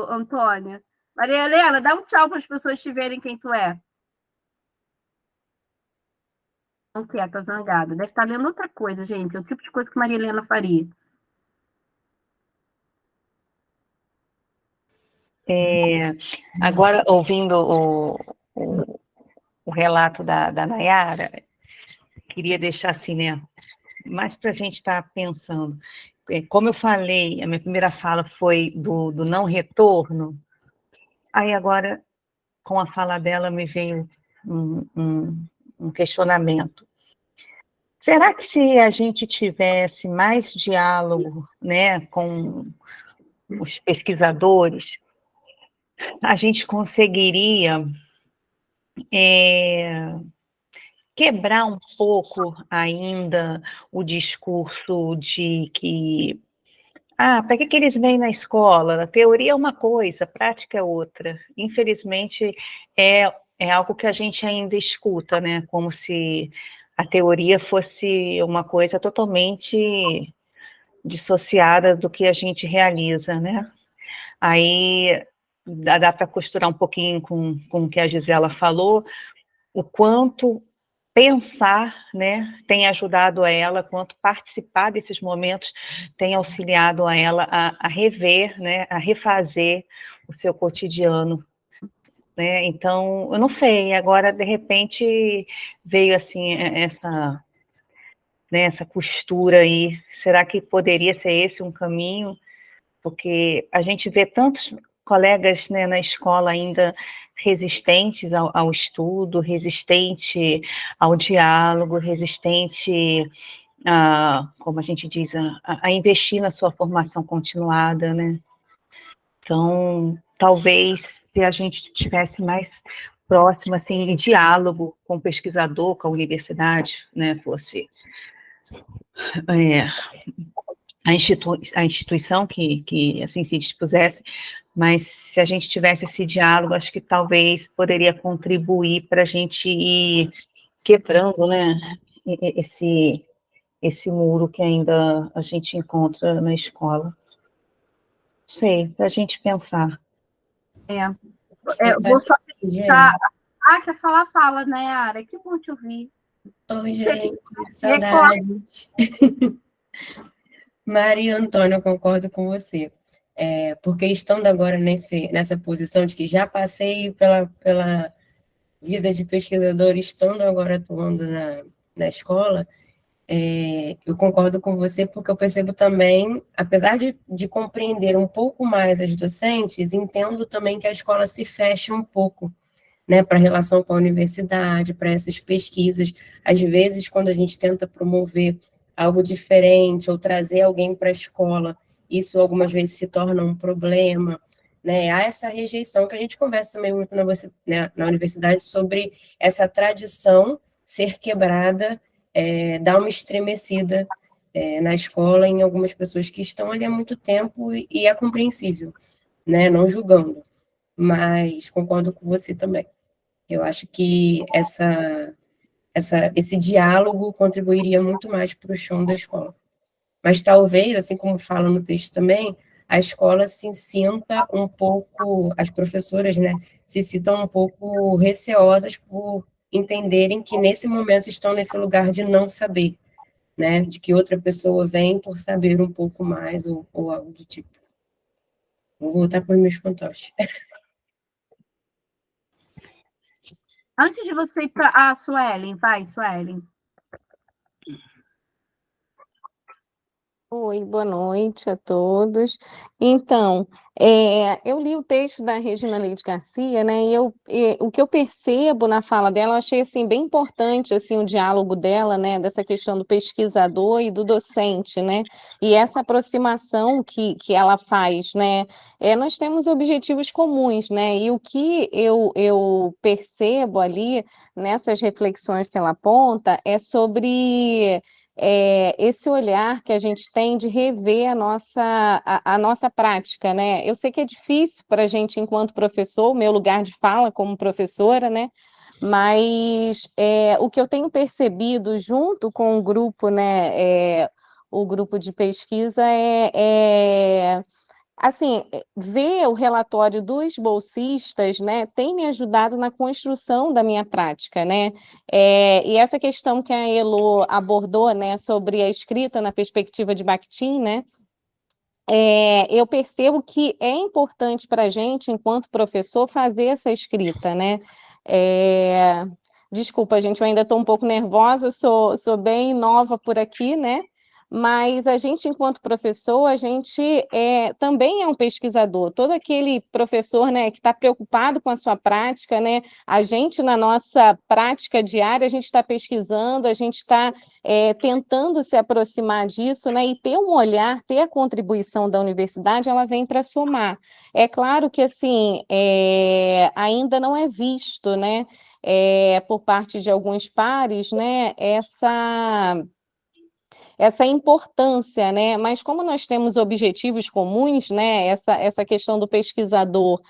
Antônia. Maria Helena, dá um tchau para as pessoas te verem quem tu é. Não quer, tá zangada. Deve estar lendo outra coisa, gente. É o tipo de coisa que Maria Helena faria. Agora, ouvindo o relato da Nayara, queria deixar assim, né, mais para a gente estar pensando. Como eu falei, a minha primeira fala foi do não retorno, aí agora, com a fala dela, me veio um questionamento. Será que se a gente tivesse mais diálogo, né, com os pesquisadores, a gente conseguiria quebrar um pouco ainda o discurso de que, para que eles vêm na escola? A teoria é uma coisa, a prática é outra. Infelizmente, é algo que a gente ainda escuta, né? Como se a teoria fosse uma coisa totalmente dissociada do que a gente realiza, né? Aí dá para costurar um pouquinho com o que a Gisela falou, o quanto pensar, né, tem ajudado a ela, quanto participar desses momentos tem auxiliado a ela a rever, né, a refazer o seu cotidiano, né? Então, eu não sei, agora, de repente, veio, assim, essa costura aí, será que poderia ser esse um caminho? Porque a gente vê tantos colegas, né, na escola ainda resistentes ao estudo, resistente ao diálogo, resistente como a gente diz, a investir na sua formação continuada, né? Então, talvez se a gente tivesse mais próximo, assim, em diálogo com o pesquisador, com a universidade, né, fosse a instituição que assim se dispusesse, mas se a gente tivesse esse diálogo, acho que talvez poderia contribuir para a gente ir quebrando, né, esse muro que ainda a gente encontra na escola. Não sei, para a gente pensar. Vou só deixar... quer falar? Fala, Nayara. Que bom te ouvir. Oi, gente. Saudades. Maria Antônia, eu concordo com você. Porque estando agora nessa posição de que já passei pela vida de pesquisador, estando agora atuando na escola, eu concordo com você, porque eu percebo também, apesar de compreender um pouco mais as docentes, entendo também que a escola se fecha um pouco, né, para a relação com a universidade, para essas pesquisas. Às vezes, quando a gente tenta promover algo diferente, ou trazer alguém para a escola, isso algumas vezes se torna um problema, né? Há essa rejeição, que a gente conversa também muito na universidade, sobre essa tradição ser quebrada, dá uma estremecida na escola, em algumas pessoas que estão ali há muito tempo, e é compreensível, né? Não julgando, mas concordo com você também. Eu acho que esse diálogo contribuiria muito mais para o chão da escola. Mas talvez, assim como fala no texto também, a escola se sinta um pouco, as professoras, né, se sintam um pouco receosas por entenderem que nesse momento estão nesse lugar de não saber, né, de que outra pessoa vem por saber um pouco mais ou algo do tipo. Vou voltar para os meus fantoches. Antes de você ir para a Suelen, vai, Suelen. Oi, boa noite a todos. Então, eu li o texto da Regina Leite Garcia, né? O que eu percebo na fala dela, eu achei assim bem importante assim o diálogo dela, né? Dessa questão do pesquisador e do docente, né? E essa aproximação que ela faz, né? Nós temos objetivos comuns, né? E o que eu percebo ali nessas reflexões que ela aponta é sobre esse olhar que a gente tem de rever a nossa prática, né? Eu sei que é difícil para a gente, enquanto professor, o meu lugar de fala como professora, né? Mas o que eu tenho percebido junto com o grupo, né? O grupo de pesquisa assim, ver o relatório dos bolsistas, né, tem me ajudado na construção da minha prática, né? E essa questão que a Elo abordou, né, sobre a escrita na perspectiva de Bakhtin, né? Eu percebo que é importante para a gente, enquanto professor, fazer essa escrita, né? Desculpa, gente, eu ainda estou um pouco nervosa, sou bem nova por aqui, né? Mas a gente, enquanto professor, a gente também é um pesquisador. Todo aquele professor, né, que está preocupado com a sua prática, né? A gente, na nossa prática diária, a gente está pesquisando, a gente está tentando se aproximar disso, né? E ter um olhar, ter a contribuição da universidade, ela vem para somar. É claro que, assim, ainda não é visto, né? Por parte de alguns pares, né? Essa importância, né? Mas como nós temos objetivos comuns, né? Essa questão do pesquisador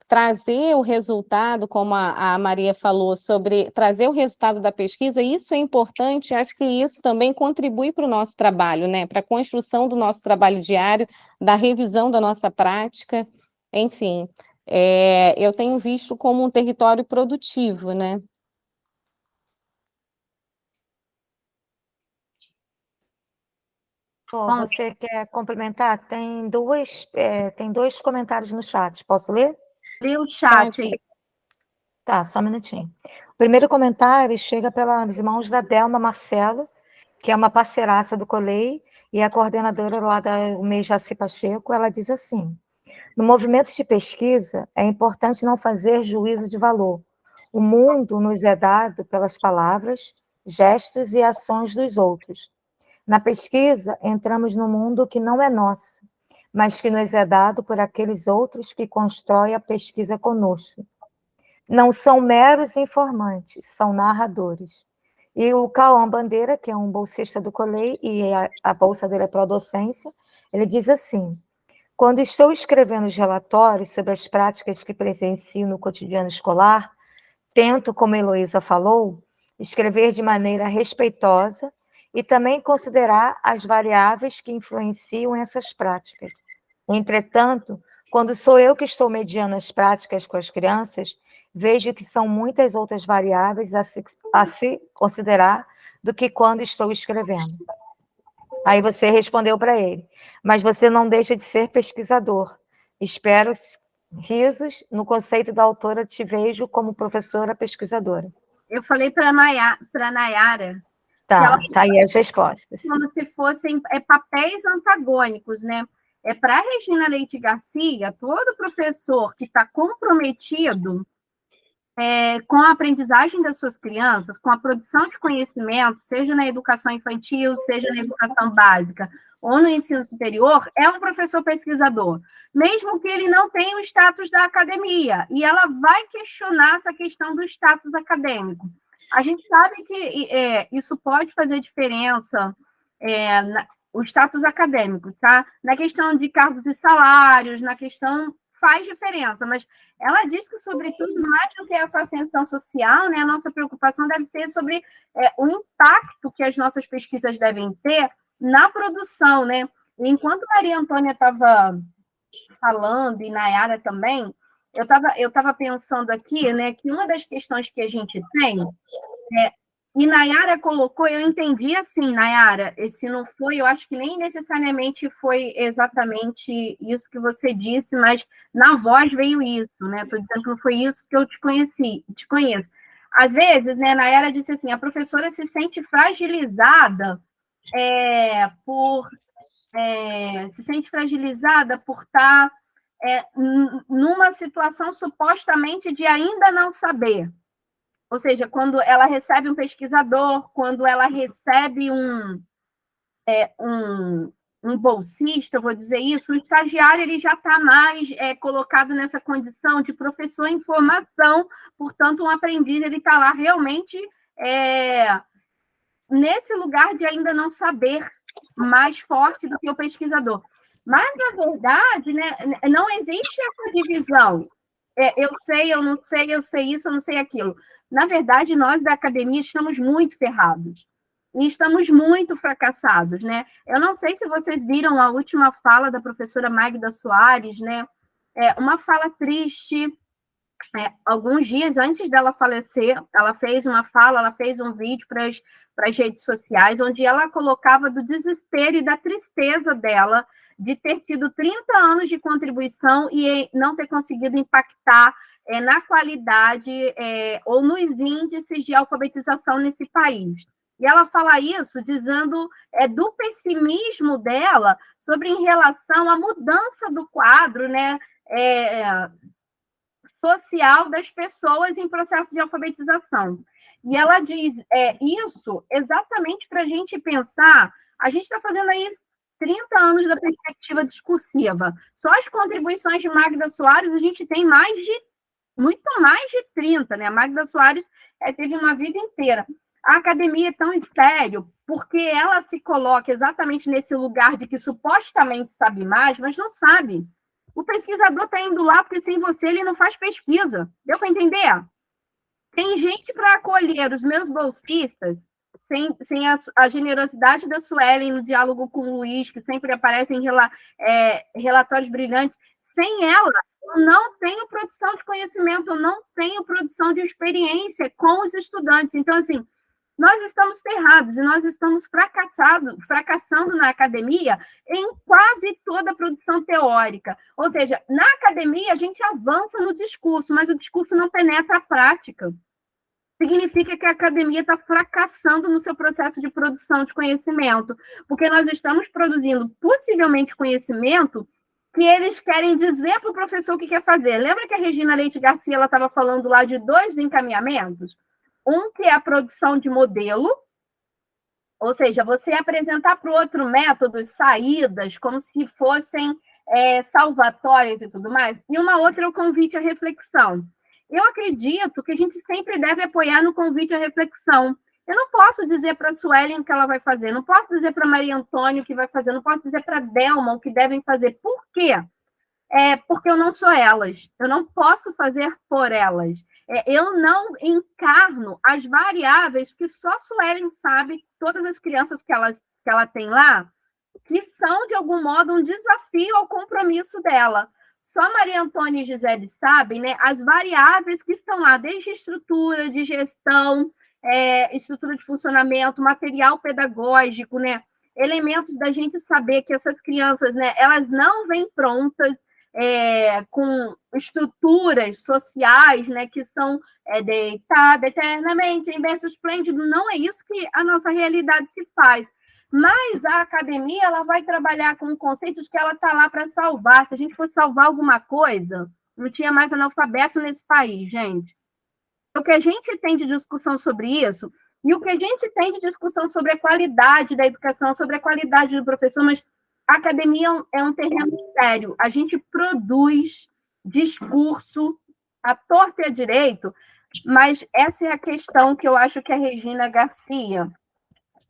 trazer o resultado, como a Maria falou, sobre trazer o resultado da pesquisa, isso é importante, acho que isso também contribui para o nosso trabalho, né? Para a construção do nosso trabalho diário, da revisão da nossa prática, enfim. Eu tenho visto como um território produtivo, né? Bom, você quer complementar? Tem dois comentários no chat. Posso ler? Lê o chat aí. Tá, só um minutinho. O primeiro comentário chega pelas mãos da Delma Marcelo, que é uma parceiraça do Colei e é a coordenadora lá da UMEI Jaci Pacheco. Ela diz assim: no movimento de pesquisa, é importante não fazer juízo de valor. O mundo nos é dado pelas palavras, gestos e ações dos outros. Na pesquisa, entramos no mundo que não é nosso, mas que nos é dado por aqueles outros que constroem a pesquisa conosco. Não são meros informantes, são narradores. E o Cauã Bandeira, que é um bolsista do Colei, e a bolsa dele é pró-docência, ele diz assim: quando estou escrevendo os relatórios sobre as práticas que presencio no cotidiano escolar, tento, como a Heloísa falou, escrever de maneira respeitosa e também considerar as variáveis que influenciam essas práticas. Entretanto, quando sou eu que estou mediando as práticas com as crianças, vejo que são muitas outras variáveis a se considerar do que quando estou escrevendo. Aí você respondeu para ele: mas você não deixa de ser pesquisador. Espero risos. No conceito da autora, te vejo como professora pesquisadora. Eu falei para a Nayara. Tá aí as respostas. Como se fossem papéis antagônicos, né? Para a Regina Leite Garcia, todo professor que está comprometido com a aprendizagem das suas crianças, com a produção de conhecimento, seja na educação infantil, seja na educação básica ou no ensino superior, é um professor pesquisador, mesmo que ele não tenha o status da academia, e ela vai questionar essa questão do status acadêmico. A gente sabe que isso pode fazer diferença, o status acadêmico, tá? Na questão de cargos e salários, na questão faz diferença, mas ela diz que, sobretudo, mais do que essa ascensão social, né, a nossa preocupação deve ser sobre o impacto que as nossas pesquisas devem ter na produção, né? Enquanto Maria Antônia estava falando, e Nayara também, eu estava pensando aqui, né, que uma das questões que a gente tem e Nayara colocou, eu entendi assim, Nayara, esse não foi, eu acho que nem necessariamente foi exatamente isso que você disse, mas na voz veio isso, né? Estou dizendo que não foi isso que eu te conheço. Às vezes, né, Nayara disse assim, a professora se sente fragilizada por estar numa situação supostamente de ainda não saber. Ou seja, quando ela recebe um pesquisador, quando ela recebe um bolsista, vou dizer isso, o estagiário ele já está mais colocado nessa condição de professor em formação, portanto, um aprendiz ele está lá realmente nesse lugar de ainda não saber, mais forte do que o pesquisador. Mas, na verdade, né, não existe essa divisão. Eu sei, eu não sei, eu sei isso, eu não sei aquilo. Na verdade, nós da academia estamos muito ferrados. E estamos muito fracassados, né? Eu não sei se vocês viram a última fala da professora Magda Soares, né? Uma fala triste. Alguns dias antes dela falecer, ela fez uma fala, ela fez um vídeo para as redes sociais, onde ela colocava do desespero e da tristeza dela de ter tido 30 anos de contribuição e não ter conseguido impactar na qualidade ou nos índices de alfabetização nesse país. E ela fala isso dizendo do pessimismo dela sobre em relação à mudança do quadro, né, social das pessoas em processo de alfabetização. E ela diz isso exatamente para a gente pensar, a gente está fazendo aí 30 anos da perspectiva discursiva. Só as contribuições de Magda Soares, a gente tem muito mais de 30, né? A Magda Soares teve uma vida inteira. A academia é tão estéril porque ela se coloca exatamente nesse lugar de que supostamente sabe mais, mas não sabe. O pesquisador está indo lá porque sem você ele não faz pesquisa. Deu para entender? Tem gente para acolher os meus bolsistas, sem a generosidade da Suelen no diálogo com o Luiz, que sempre aparece em relatórios brilhantes. Sem ela, eu não tenho produção de conhecimento, eu não tenho produção de experiência com os estudantes. Então, assim, nós estamos ferrados e nós estamos fracassando na academia em quase toda a produção teórica. Ou seja, na academia a gente avança no discurso, mas o discurso não penetra a prática. Significa que a academia está fracassando no seu processo de produção de conhecimento, porque nós estamos produzindo possivelmente conhecimento que eles querem dizer para o professor o que quer fazer. Lembra que a Regina Leite Garcia estava falando lá de 2 encaminhamentos? Um que é a produção de modelo, ou seja, você apresentar para o outro métodos, saídas, como se fossem salvatórias e tudo mais, e uma outra é o convite à reflexão. Eu acredito que a gente sempre deve apoiar no convite à reflexão. Eu não posso dizer para a Suelen o que ela vai fazer, não posso dizer para a Maria Antônia o que vai fazer, não posso dizer para a Delma o que devem fazer. Por quê? Porque eu não sou elas, eu não posso fazer por elas. Eu não encarno as variáveis que só Suelen sabe, todas as crianças que ela tem lá, que são, de algum modo, um desafio ao compromisso dela. Só Maria Antônia e Gisele sabem, né, as variáveis que estão lá, desde estrutura de gestão, estrutura de funcionamento, material pedagógico, né, elementos da gente saber que essas crianças, né, elas não vêm prontas, com estruturas sociais, né, que são deitada eternamente em berço esplêndido. Não é isso que a nossa realidade se faz. Mas a academia ela vai trabalhar com conceitos que ela está lá para salvar. Se a gente fosse salvar alguma coisa, não tinha mais analfabeto nesse país, gente. O que a gente tem de discussão sobre isso, e o que a gente tem de discussão sobre a qualidade da educação, sobre a qualidade do professor, mas a academia é um terreno sério. A gente produz discurso à torta e à direito, mas essa é a questão que eu acho que a Regina Garcia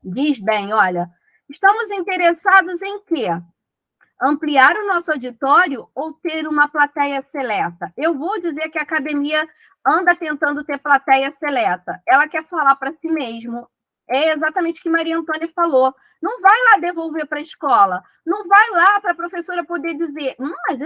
diz bem, olha, estamos interessados em quê? Ampliar o nosso auditório ou ter uma plateia seleta? Eu vou dizer que a academia anda tentando ter plateia seleta. Ela quer falar para si mesmo. É exatamente o que Maria Antônia falou. Não vai lá devolver para a escola. Não vai lá para a professora poder dizer, mas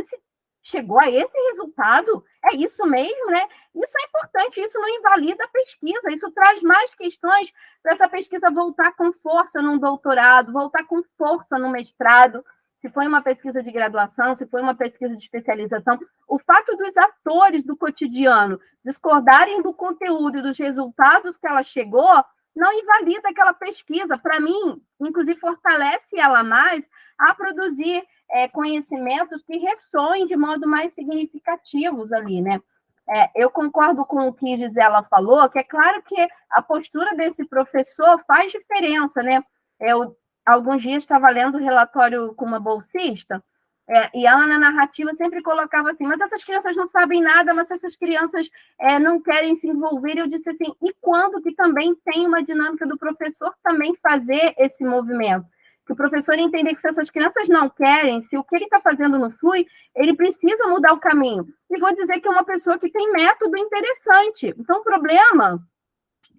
chegou a esse resultado? É isso mesmo, né? Isso é importante, isso não invalida a pesquisa, isso traz mais questões para essa pesquisa voltar com força num doutorado, voltar com força no mestrado, se foi uma pesquisa de graduação, se foi uma pesquisa de especialização. O fato dos atores do cotidiano discordarem do conteúdo e dos resultados que ela chegou não invalida aquela pesquisa. Para mim, inclusive, fortalece ela mais a produzir conhecimentos que ressoem de modo mais significativos ali, né? Eu concordo com o que Gisela falou, que é claro que a postura desse professor faz diferença, né? Eu, alguns dias, estava lendo o relatório com uma bolsista, e ela, na narrativa, sempre colocava assim, mas essas crianças não sabem nada, mas essas crianças não querem se envolver. Eu disse assim, e quando que também tem uma dinâmica do professor também fazer esse movimento? Que o professor entender que se essas crianças não querem, se o que ele está fazendo não flui, ele precisa mudar o caminho. E vou dizer que é uma pessoa que tem método interessante. Então, o problema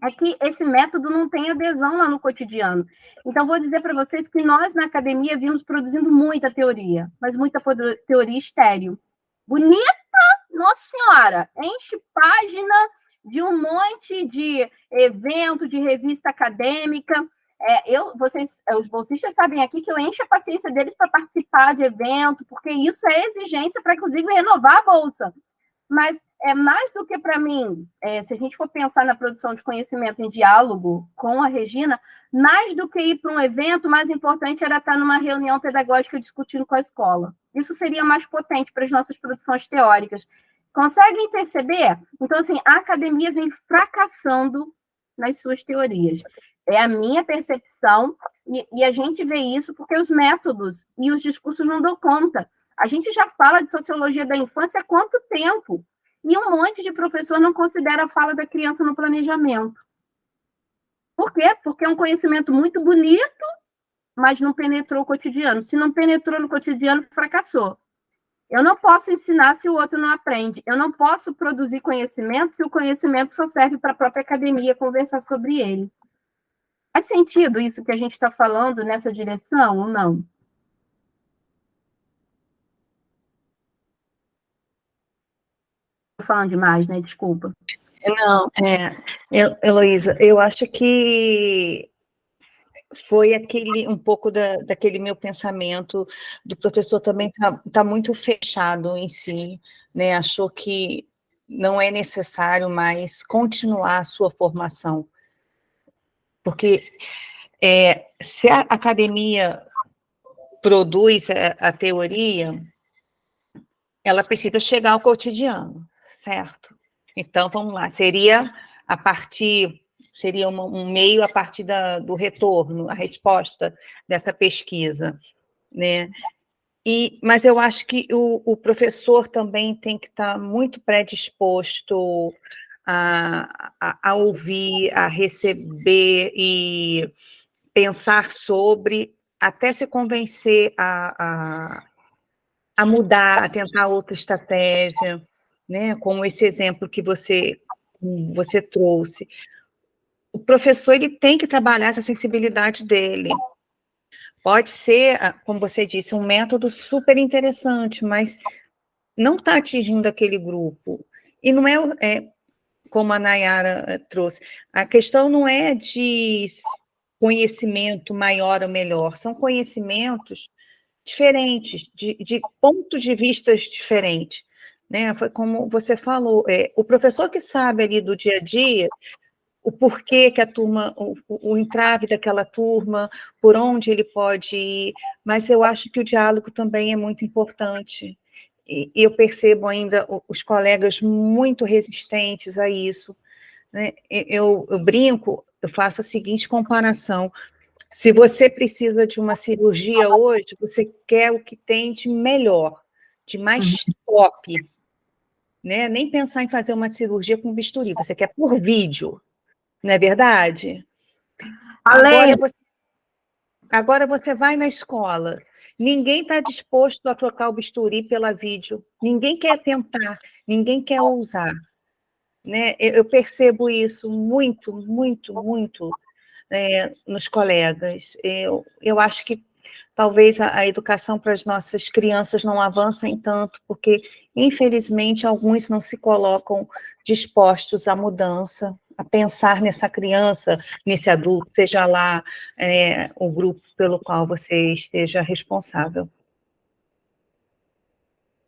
é que esse método não tem adesão lá no cotidiano. Então, vou dizer para vocês que nós, na academia, vimos produzindo muita teoria, mas muita teoria estéril. Bonita, nossa senhora, enche página de um monte de evento, de revista acadêmica. Os bolsistas sabem aqui que eu encho a paciência deles para participar de evento, porque isso é exigência para, inclusive, renovar a bolsa. Mas é mais do que para mim, se a gente for pensar na produção de conhecimento em diálogo com a Regina, mais do que ir para um evento, mais importante era estar numa reunião pedagógica discutindo com a escola. Isso seria mais potente para as nossas produções teóricas. Conseguem perceber? Então, assim, a academia vem fracassando nas suas teorias. É a minha percepção, e a gente vê isso porque os métodos e os discursos não dão conta. A gente já fala de sociologia da infância há quanto tempo? E um monte de professor não considera a fala da criança no planejamento. Por quê? Porque é um conhecimento muito bonito, mas não penetrou o cotidiano. Se não penetrou no cotidiano, fracassou. Eu não posso ensinar se o outro não aprende. Eu não posso produzir conhecimento se o conhecimento só serve para a própria academia conversar sobre ele. Faz sentido isso que a gente está falando nessa direção ou não? Estou falando demais, né? Desculpa. Não, Heloísa, eu acho que foi um pouco daquele meu pensamento do professor também tá muito fechado em si, né? Achou que não é necessário mais continuar a sua formação. Porque se a academia produz a teoria, ela precisa chegar ao cotidiano, certo? Então, vamos lá, seria um meio a partir do retorno, a resposta dessa pesquisa, né? Mas eu acho que o professor também tem que estar muito predisposto a ouvir, a receber e pensar sobre, até se convencer a mudar, a tentar outra estratégia, né? Como esse exemplo que você trouxe. O professor ele tem que trabalhar essa sensibilidade dele. Pode ser, como você disse, um método super interessante, mas não está atingindo aquele grupo. E não é como a Nayara trouxe, a questão não é de conhecimento maior ou melhor, são conhecimentos diferentes, de pontos de vista diferentes, né? Foi como você falou, o professor que sabe ali do dia a dia, o porquê que a turma, o entrave daquela turma, por onde ele pode ir, mas eu acho que o diálogo também é muito importante. E eu percebo ainda os colegas muito resistentes a isso, né? Eu brinco, eu faço a seguinte comparação: se você precisa de uma cirurgia hoje, você quer o que tem de melhor, de mais top, né? Nem pensar em fazer uma cirurgia com bisturi, você quer por vídeo, não é verdade? Agora você vai na escola Ninguém está disposto a trocar o bisturi pela vídeo. Ninguém quer tentar, ninguém quer ousar. Né? Eu percebo isso muito, muito, muito nos colegas. Eu acho que talvez a educação para as nossas crianças não avancem tanto, porque, infelizmente, alguns não se colocam dispostos à mudança, a pensar nessa criança, nesse adulto, seja lá o grupo pelo qual você esteja responsável.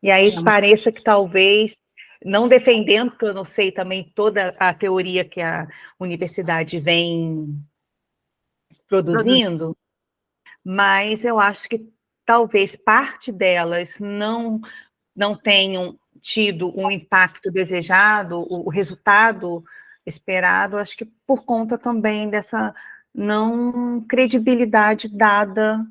E aí pareça que talvez, não defendendo, porque eu não sei também toda a teoria que a universidade vem produzindo, mas eu acho que talvez parte delas não tenham tido um impacto desejado, o resultado esperado, acho que por conta também dessa não credibilidade dada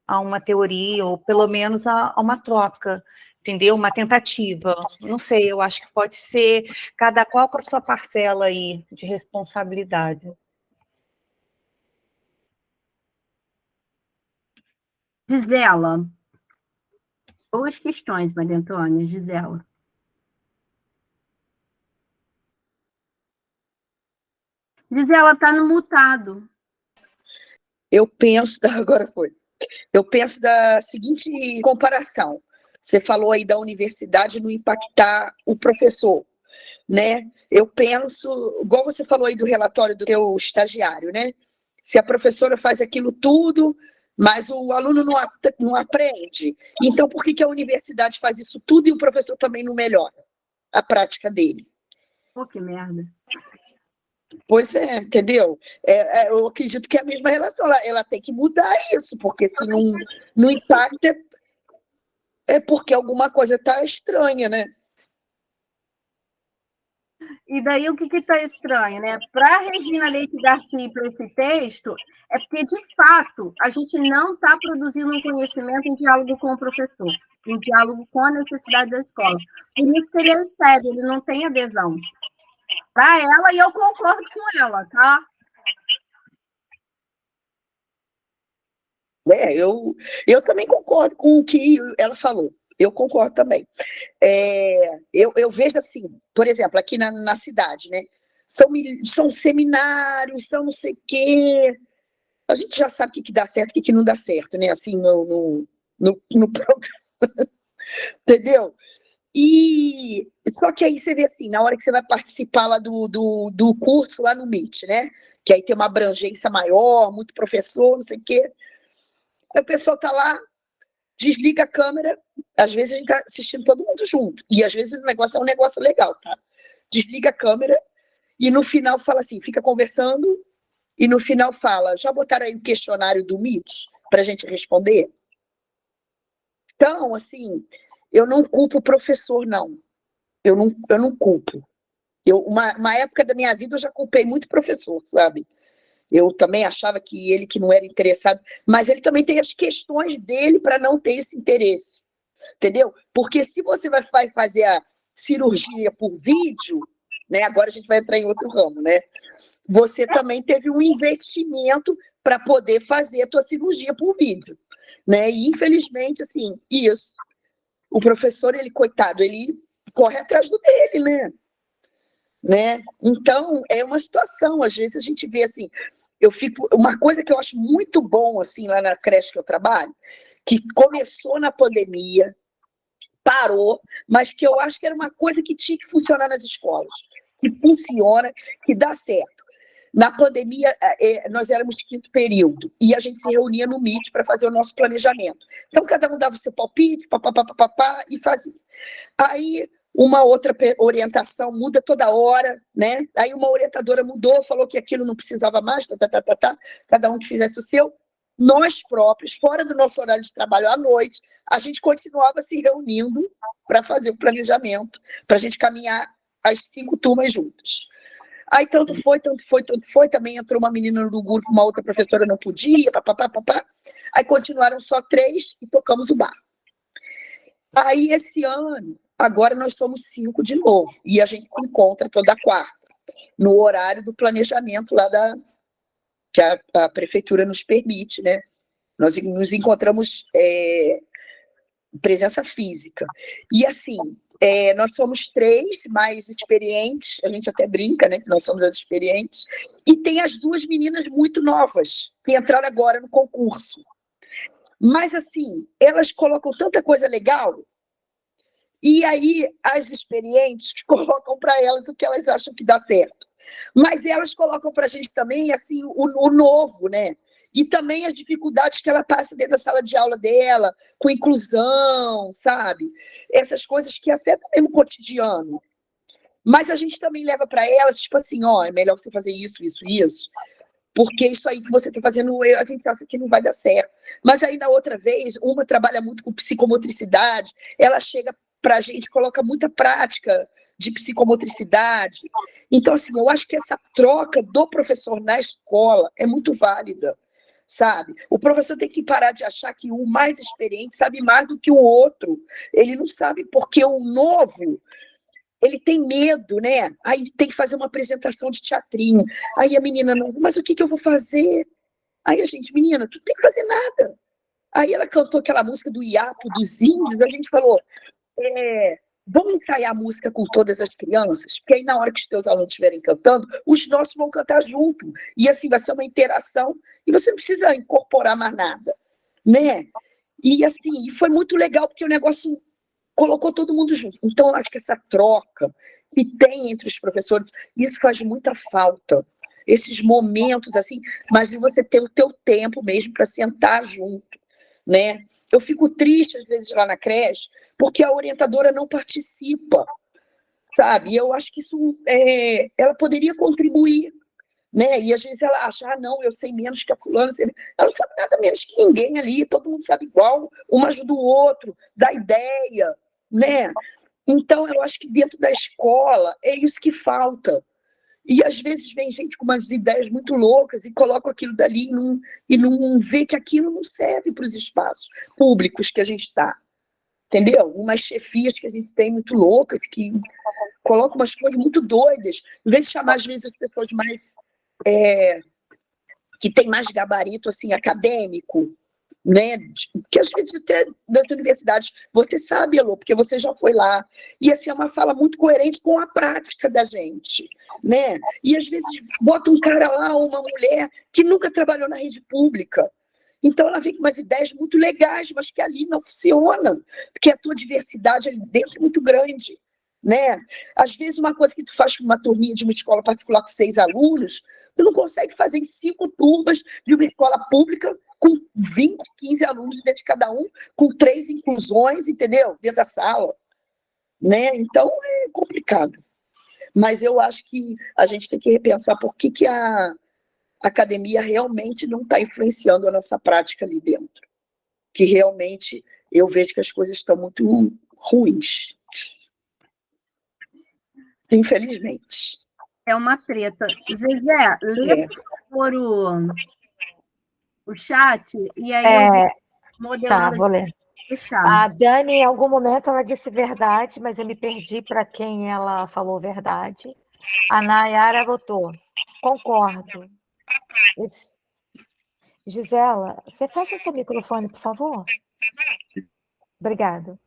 a uma teoria, ou pelo menos a uma troca, entendeu? Uma tentativa. Não sei, eu acho que pode ser cada qual com a sua parcela aí de responsabilidade. Gisela. Boas questões, Maria Antônia. Gisela. Gisela, está no mutado. Eu penso, agora foi. Eu penso da seguinte comparação. Você falou aí da universidade não impactar o professor, né? Eu penso, igual você falou aí do relatório do teu estagiário, né? Se a professora faz aquilo tudo, mas o aluno não aprende, então por que a universidade faz isso tudo e o professor também não melhora a prática dele? Pô, que merda. Pois é, entendeu? Eu acredito que é a mesma relação, ela tem que mudar isso, porque se não impacta, é porque alguma coisa está estranha, né? E daí o que está estranho, né? Para a Regina Leite Garcia e para esse texto, é porque, de fato, a gente não está produzindo um conhecimento em diálogo com o professor, em diálogo com a necessidade da escola. Por isso que ele é estéril, ele não tem adesão. Para ela, e eu concordo com ela, tá? Eu também concordo com o que ela falou. Eu concordo também. Eu vejo assim, por exemplo, aqui na cidade, né? São seminários, são não sei o quê. A gente já sabe o que dá certo e o que não dá certo, né? Assim, no programa. Entendeu? E só que aí você vê assim, na hora que você vai participar lá do curso lá no Meet, né? Que aí tem uma abrangência maior, muito professor, não sei o quê. Aí o pessoal está lá, desliga a câmera, às vezes a gente está assistindo todo mundo junto, e às vezes o negócio é um negócio legal, tá? Desliga a câmera e no final fala assim, fica conversando, e no final fala, já botaram aí o questionário do Meet para a gente responder? Então, assim, eu não culpo o professor, não. Eu não culpo. Uma época da minha vida eu já culpei muito professor, sabe? Eu também achava que ele que não era interessado, mas ele também tem as questões dele para não ter esse interesse, entendeu? Porque se você vai fazer a cirurgia por vídeo, né? Agora a gente vai entrar em outro ramo, né? Você também teve um investimento para poder fazer a tua cirurgia por vídeo, né? E infelizmente, assim, isso. O professor, ele, coitado, ele corre atrás do dele, né? Então, é uma situação, às vezes a gente vê assim, uma coisa que eu acho muito bom, assim, lá na creche que eu trabalho, que começou na pandemia, parou, mas que eu acho que era uma coisa que tinha que funcionar nas escolas, que funciona, que dá certo. Na pandemia, nós éramos quinto período, e a gente se reunia no Meet para fazer o nosso planejamento. Então, cada um dava o seu palpite, papapá, e fazia. Aí, uma outra orientação muda toda hora, né? Aí uma orientadora mudou, falou que aquilo não precisava mais, cada um que fizesse o seu. Nós próprios, fora do nosso horário de trabalho à noite, a gente continuava se reunindo para fazer o planejamento, para a gente caminhar as 5 turmas juntas. Aí tanto foi, também entrou uma menina no grupo, uma outra professora não podia, papapá. Aí continuaram só 3 e tocamos o bar. Aí esse ano, agora nós somos 5 de novo, e a gente se encontra toda quarta, no horário do planejamento lá que a prefeitura nos permite, né? Nós nos encontramos presença física. E assim, nós somos 3 mais experientes, a gente até brinca, né, que nós somos as experientes, e tem as 2 meninas muito novas, que entraram agora no concurso. Mas assim, elas colocam tanta coisa legal, e aí as experientes colocam para elas o que elas acham que dá certo. Mas elas colocam para a gente também assim, o novo, né? E também as dificuldades que ela passa dentro da sala de aula dela, com inclusão, sabe? Essas coisas que afetam mesmo o cotidiano. Mas a gente também leva para elas, tipo assim, ó, é melhor você fazer isso, isso, isso, porque isso aí que você está fazendo, a gente acha que não vai dar certo. Mas aí, na outra vez, uma trabalha muito com psicomotricidade, ela chega para a gente, coloca muita prática de psicomotricidade. Então, assim, eu acho que essa troca do professor na escola é muito válida, sabe? O professor tem que parar de achar que o mais experiente sabe mais do que o outro. Ele não sabe porque o novo, ele tem medo, né? Aí tem que fazer uma apresentação de teatrinho. Aí a menina, não, mas o que eu vou fazer? Aí a gente, menina, tu não tem que fazer nada. Aí ela cantou aquela música do Iapo, dos índios, a gente falou, vamos ensaiar a música com todas as crianças, porque aí na hora que os teus alunos estiverem cantando, os nossos vão cantar junto, e assim vai ser uma interação, e você não precisa incorporar mais nada, né? E assim, foi muito legal, porque o negócio colocou todo mundo junto. Então, eu acho que essa troca que tem entre os professores, isso faz muita falta, esses momentos assim, mas de você ter o teu tempo mesmo para sentar junto, né? Eu fico triste, às vezes, lá na creche, porque a orientadora não participa, sabe? E eu acho que isso, ela poderia contribuir, né? E às vezes ela acha, não, eu sei menos que a fulana, ela não sabe nada menos que ninguém ali, todo mundo sabe igual, um ajuda o outro, dá ideia, né? Então, eu acho que dentro da escola é isso que falta. E às vezes vem gente com umas ideias muito loucas e coloca aquilo dali e não vê que aquilo não serve para os espaços públicos que a gente está. Entendeu? Umas chefias que a gente tem muito loucas, que colocam umas coisas muito doidas, em vez de chamar, às vezes, as pessoas mais que têm mais gabarito assim, acadêmico, né? Que às vezes até das universidades, você sabe, Elô, porque você já foi lá. E assim, é uma fala muito coerente com a prática da gente, né? E às vezes bota um cara lá, uma mulher, que nunca trabalhou na rede pública. Então ela vem com umas ideias muito legais, mas que ali não funcionam, porque a tua diversidade ali dentro é muito grande, né? Às vezes uma coisa que tu faz com uma turminha de uma escola particular com 6 alunos, tu não consegue fazer em 5 turmas de uma escola pública com 20, 15 alunos dentro de cada um, com 3 inclusões, entendeu? Dentro da sala, né? Então é complicado. Mas eu acho que a gente tem que repensar por que a academia realmente não está influenciando a nossa prática ali dentro. Que realmente eu vejo que as coisas estão muito ruins. Infelizmente. É uma treta. Zezé, lê por o chat, e aí eu vou modelando. Tá, vou ler. Fechado. A Dani, em algum momento, ela disse verdade, mas eu me perdi para quem ela falou verdade. A Nayara botou, concordo. Gisela, você fecha seu microfone, por favor? Obrigada.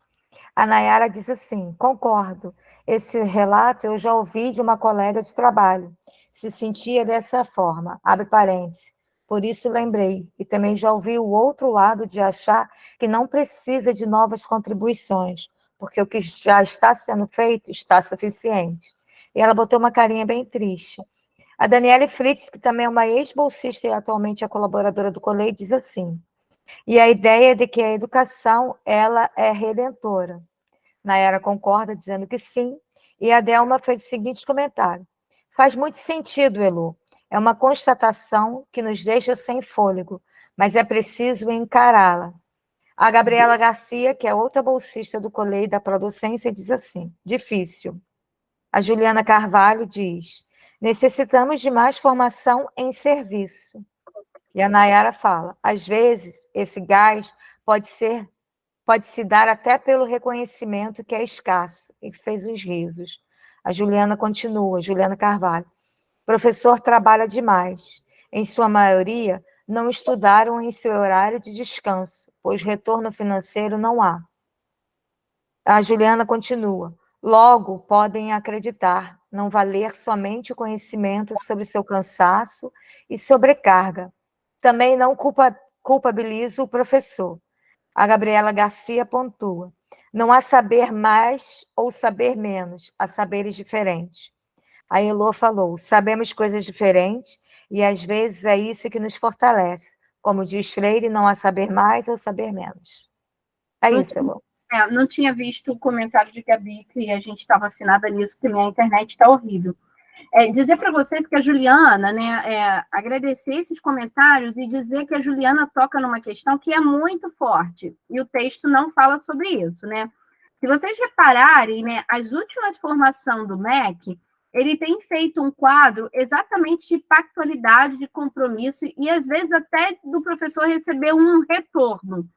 A Nayara diz assim, concordo. Esse relato eu já ouvi de uma colega de trabalho. Se sentia dessa forma, abre parênteses. Por isso lembrei. E também já ouvi o outro lado de achar que não precisa de novas contribuições, porque o que já está sendo feito está suficiente. E ela botou uma carinha bem triste. A Daniele Fritz, que também é uma ex-bolsista e atualmente é colaboradora do Colei, diz assim, e a ideia de que a educação, ela é redentora. Nayara concorda, dizendo que sim, e a Delma fez o seguinte comentário. Faz muito sentido, Elu. É uma constatação que nos deixa sem fôlego, mas é preciso encará-la. A Gabriela Garcia, que é outra bolsista do Colei da Prodocência, diz assim, difícil. A Juliana Carvalho diz, necessitamos de mais formação em serviço. E a Nayara fala, às vezes, esse gás pode se dar até pelo reconhecimento que é escasso, e fez uns risos. A Juliana continua, Juliana Carvalho. Professor trabalha demais. Em sua maioria, não estudaram em seu horário de descanso, pois retorno financeiro não há. A Juliana continua. Logo, podem acreditar, não valer somente o conhecimento sobre seu cansaço e sobrecarga. Também não culpabilizo o professor. A Gabriela Garcia pontua. Não há saber mais ou saber menos, há saberes diferentes. A Elô falou, sabemos coisas diferentes e às vezes é isso que nos fortalece. Como diz Freire, não há saber mais ou saber menos. É isso, Elô. Não tinha visto o comentário de Gabi, que a gente estava afinada nisso, porque minha internet está horrível. Dizer para vocês que a Juliana, né, agradecer esses comentários e dizer que a Juliana toca numa questão que é muito forte, e o texto não fala sobre isso, né? Se vocês repararem, né, as últimas formações do MEC, ele tem feito um quadro exatamente de pactualidade, de compromisso, e às vezes até do professor receber um retorno.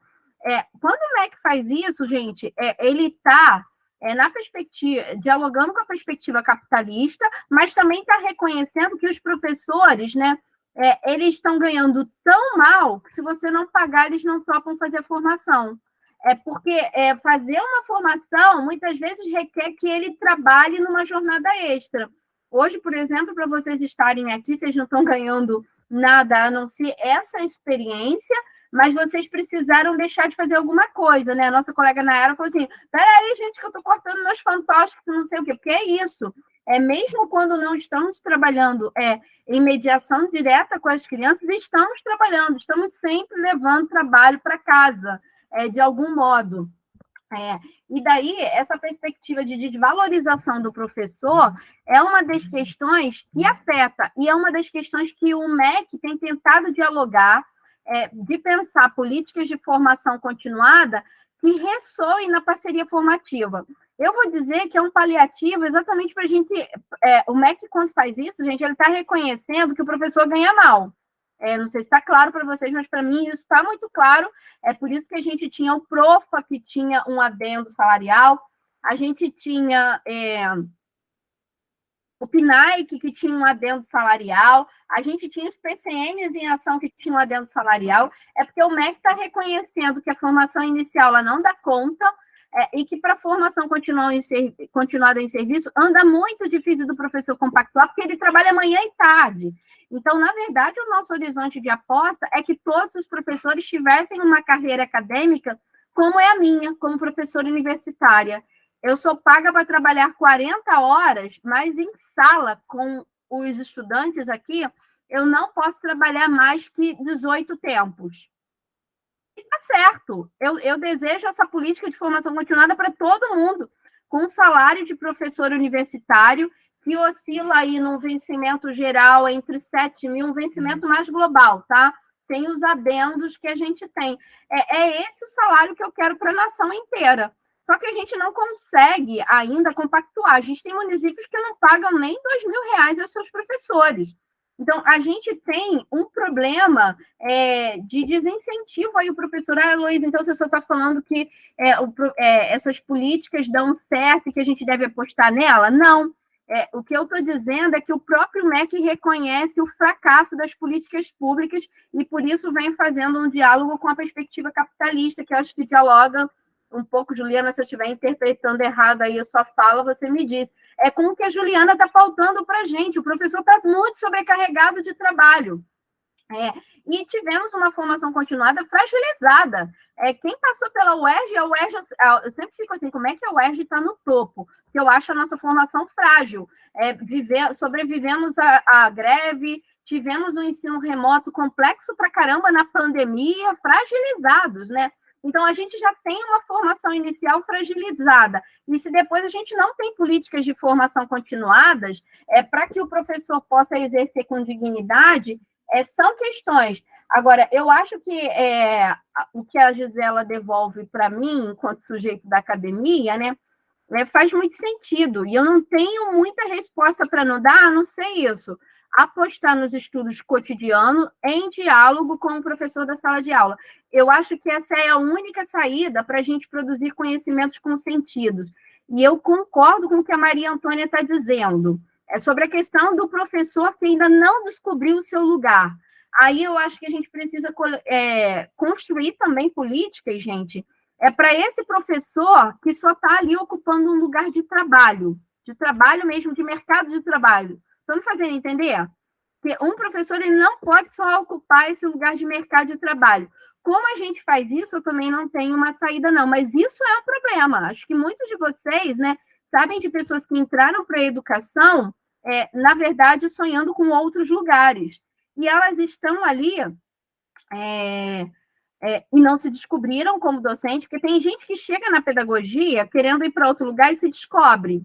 Quando o MEC faz isso, gente, ele está na perspectiva, dialogando com a perspectiva capitalista, mas também está reconhecendo que os professores, né, eles estão ganhando tão mal que se você não pagar, eles não topam fazer a formação. Porque fazer uma formação, muitas vezes, requer que ele trabalhe numa jornada extra. Hoje, por exemplo, para vocês estarem aqui, vocês não estão ganhando nada a não ser essa experiência, mas vocês precisaram deixar de fazer alguma coisa, né? A nossa colega Nayara falou assim, peraí, gente, que eu estou cortando meus fantoches, não sei o quê, porque é isso. Mesmo quando não estamos trabalhando em mediação direta com as crianças, estamos trabalhando, estamos sempre levando trabalho para casa, de algum modo. E daí, essa perspectiva de desvalorização do professor é uma das questões que afeta, e é uma das questões que o MEC tem tentado dialogar, de pensar políticas de formação continuada que ressoem na parceria formativa. Eu vou dizer que é um paliativo exatamente para a gente... o MEC, quando faz isso, gente, ele está reconhecendo que o professor ganha mal. Não sei se está claro para vocês, mas para mim isso está muito claro. É por isso que a gente tinha o PROFA, que tinha um adendo salarial, a gente tinha... o PNAEC, que tinha um adendo salarial, a gente tinha os PCNs em ação que tinham um adendo salarial, porque o MEC está reconhecendo que a formação inicial ela não dá conta, e que para a formação continuada em serviço, anda muito difícil do professor compactuar, porque ele trabalha manhã e tarde. Então, na verdade, o nosso horizonte de aposta é que todos os professores tivessem uma carreira acadêmica como é a minha, como professora universitária. Eu sou paga para trabalhar 40 horas, mas em sala com os estudantes aqui, eu não posso trabalhar mais que 18 tempos. E tá certo. Eu desejo essa política de formação continuada para todo mundo, com um salário de professor universitário que oscila aí no vencimento geral entre 7 mil, um vencimento mais global, tá? Sem os adendos que a gente tem. Esse o salário que eu quero para a nação inteira. Só que a gente não consegue ainda compactuar. A gente tem municípios que não pagam nem R$2.000 aos seus professores. Então, a gente tem um problema de desincentivo aí o professor. Luiz, então você só está falando que essas políticas dão certo e que a gente deve apostar nela? Não. O que eu estou dizendo é que o próprio MEC reconhece o fracasso das políticas públicas e, por isso, vem fazendo um diálogo com a perspectiva capitalista, que eu acho que dialoga um pouco, Juliana, se eu estiver interpretando errado aí a sua fala, você me diz. É como que a Juliana está pautando para a gente. O professor está muito sobrecarregado de trabalho. E tivemos uma formação continuada fragilizada. Quem passou pela UERJ, eu sempre fico assim, como é que a UERJ está no topo? Porque eu acho a nossa formação frágil. Sobrevivemos à greve, tivemos um ensino remoto complexo para caramba na pandemia, fragilizados, né? Então, a gente já tem uma formação inicial fragilizada. E se depois a gente não tem políticas de formação continuadas, para que o professor possa exercer com dignidade, são questões. Agora, eu acho que o que a Gisela devolve para mim, enquanto sujeito da academia, né, faz muito sentido. E eu não tenho muita resposta para não dar, a não ser isso. Apostar nos estudos cotidianos em diálogo com o professor da sala de aula. Eu acho que essa é a única saída para a gente produzir conhecimentos com sentido. E eu concordo com o que a Maria Antônia está dizendo. Sobre a questão do professor que ainda não descobriu o seu lugar. Aí eu acho que a gente precisa construir também políticas, gente, para esse professor que só está ali ocupando um lugar de trabalho mesmo, de mercado de trabalho. Estão me fazendo entender? Que um professor ele não pode só ocupar esse lugar de mercado de trabalho. Como a gente faz isso, eu também não tenho uma saída, não. Mas isso é um problema. Acho que muitos de vocês, né, sabem de pessoas que entraram para a educação, na verdade, sonhando com outros lugares. E elas estão ali e não se descobriram como docente, porque tem gente que chega na pedagogia querendo ir para outro lugar e se descobre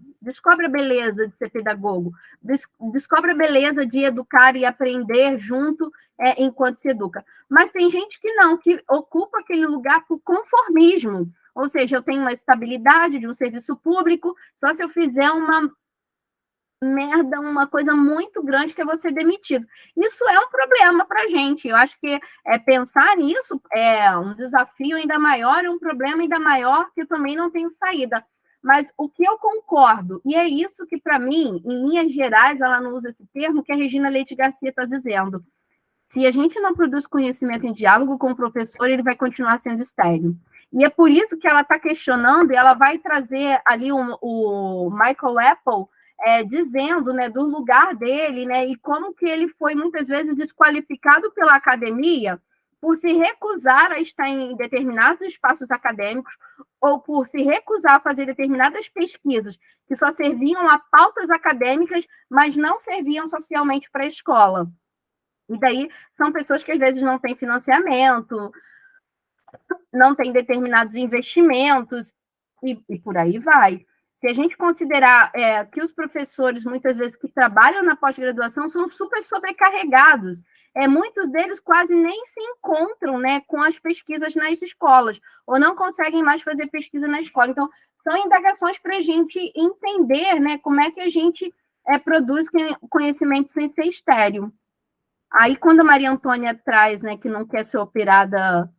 a beleza de ser pedagogo, descobre a beleza de educar e aprender junto enquanto se educa. Mas tem gente que não, que ocupa aquele lugar por conformismo, ou seja, eu tenho uma estabilidade de um serviço público, só se eu fizer uma merda, uma coisa muito grande que é você demitido. Isso é um problema para a gente. Eu acho que pensar nisso é um desafio ainda maior, é um problema ainda maior que eu também não tenho saída. Mas o que eu concordo, e é isso que, para mim, em linhas gerais, ela não usa esse termo, que a Regina Leite Garcia está dizendo. Se a gente não produz conhecimento em diálogo com o professor, ele vai continuar sendo estéril. E é por isso que ela está questionando, e ela vai trazer ali o Michael Apple, dizendo, né, do lugar dele, né, e como que ele foi muitas vezes desqualificado pela academia por se recusar a estar em determinados espaços acadêmicos ou por se recusar a fazer determinadas pesquisas que só serviam a pautas acadêmicas, mas não serviam socialmente para a escola. E daí são pessoas que às vezes não têm financiamento, não têm determinados investimentos e por aí vai. Se a gente considerar que os professores, muitas vezes, que trabalham na pós-graduação, são super sobrecarregados, muitos deles quase nem se encontram, né, com as pesquisas nas escolas, ou não conseguem mais fazer pesquisa na escola. Então, são indagações para a gente entender, né, como é que a gente produz conhecimento sem ser estéril. Aí, quando a Maria Antônia traz, né, que não quer ser operada...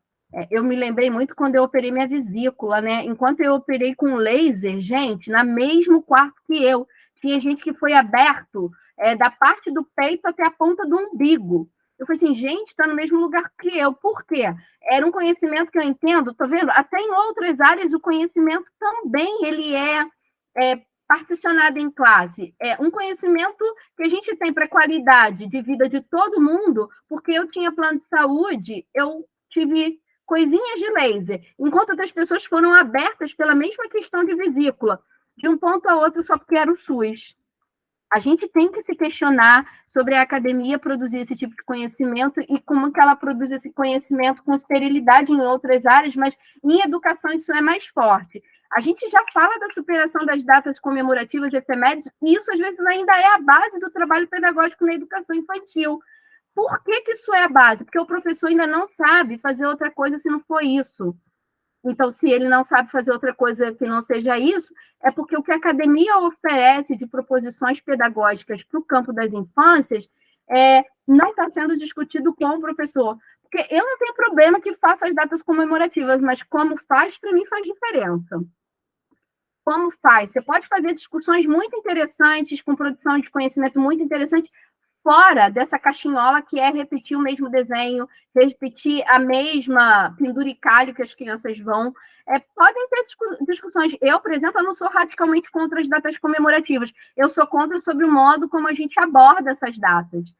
eu me lembrei muito quando eu operei minha vesícula, né? Enquanto eu operei com laser, gente, no mesmo quarto que eu, tinha gente que foi aberto da parte do peito até a ponta do umbigo. Eu falei assim, gente, está no mesmo lugar que eu. Por quê? Era um conhecimento que eu entendo, tô vendo? Até em outras áreas o conhecimento também ele é particionado em classe. É um conhecimento que a gente tem para a qualidade de vida de todo mundo, porque eu tinha plano de saúde, eu tive coisinhas de laser, enquanto outras pessoas foram abertas pela mesma questão de vesícula, de um ponto a outro só porque era o SUS. A gente tem que se questionar sobre a academia produzir esse tipo de conhecimento e como que ela produz esse conhecimento com esterilidade em outras áreas, mas em educação isso é mais forte. A gente já fala da superação das datas comemorativas e efemérides, e isso às vezes ainda é a base do trabalho pedagógico na educação infantil. Por que isso é a base? Porque o professor ainda não sabe fazer outra coisa se não for isso. Então, se ele não sabe fazer outra coisa que não seja isso, é porque o que a academia oferece de proposições pedagógicas para o campo das infâncias não está sendo discutido com o professor. Porque eu não tenho problema que faça as datas comemorativas, mas como faz, para mim, faz diferença. Como faz? Você pode fazer discussões muito interessantes, com produção de conhecimento muito interessante, fora dessa caixinhola que é repetir o mesmo desenho, repetir a mesma penduricalho que as crianças vão. Podem ter discussões. Eu, por exemplo, eu não sou radicalmente contra as datas comemorativas. Eu sou contra sobre o modo como a gente aborda essas datas,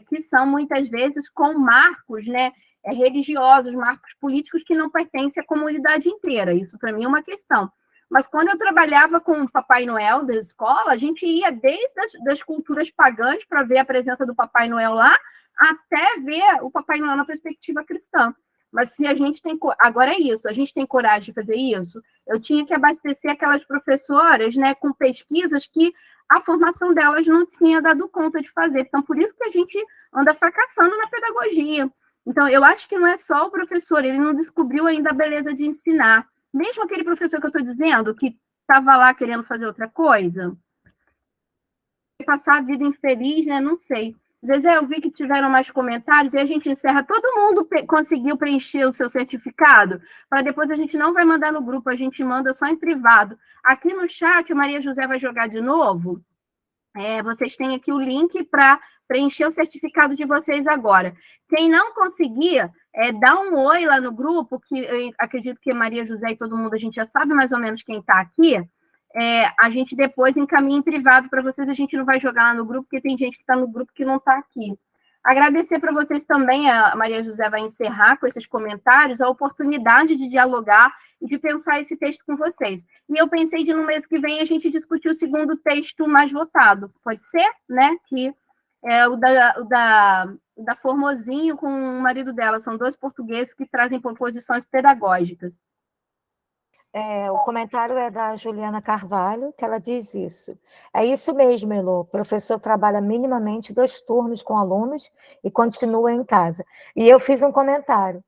que são, muitas vezes, com marcos, né, religiosos, marcos políticos que não pertencem à comunidade inteira. Isso, para mim, é uma questão. Mas quando eu trabalhava com o Papai Noel da escola, a gente ia desde das culturas pagãs para ver a presença do Papai Noel lá, até ver o Papai Noel na perspectiva cristã. Mas se a gente tem... Agora é isso, a gente tem coragem de fazer isso? Eu tinha que abastecer aquelas professoras, né, com pesquisas que a formação delas não tinha dado conta de fazer. Então, por isso que a gente anda fracassando na pedagogia. Então, eu acho que não é só o professor, ele não descobriu ainda a beleza de ensinar. Mesmo aquele professor que eu estou dizendo, que estava lá querendo fazer outra coisa, passar a vida infeliz, né? Não sei. Zezé, eu vi que tiveram mais comentários e a gente encerra. Todo mundo conseguiu preencher o seu certificado? Para depois a gente não vai mandar no grupo, a gente manda só em privado. Aqui no chat, a Maria José vai jogar de novo. vocês têm aqui o link para preencher o certificado de vocês agora. Quem não conseguir, dá um oi lá no grupo, que eu acredito que Maria José e todo mundo, a gente já sabe mais ou menos quem está aqui. A gente depois encaminha em privado para vocês, a gente não vai jogar lá no grupo, porque tem gente que está no grupo que não está aqui. Agradecer para vocês também, a Maria José vai encerrar com esses comentários, a oportunidade de dialogar e de pensar esse texto com vocês. E eu pensei de no mês que vem a gente discutir o segundo texto mais votado, pode ser? Né? Que é o da Formosinho com o marido dela, são 2 portugueses que trazem proposições pedagógicas. O comentário é da Juliana Carvalho, que ela diz isso. É isso mesmo, Elô. O professor trabalha minimamente 2 turnos com alunos e continua em casa. E eu fiz um comentário.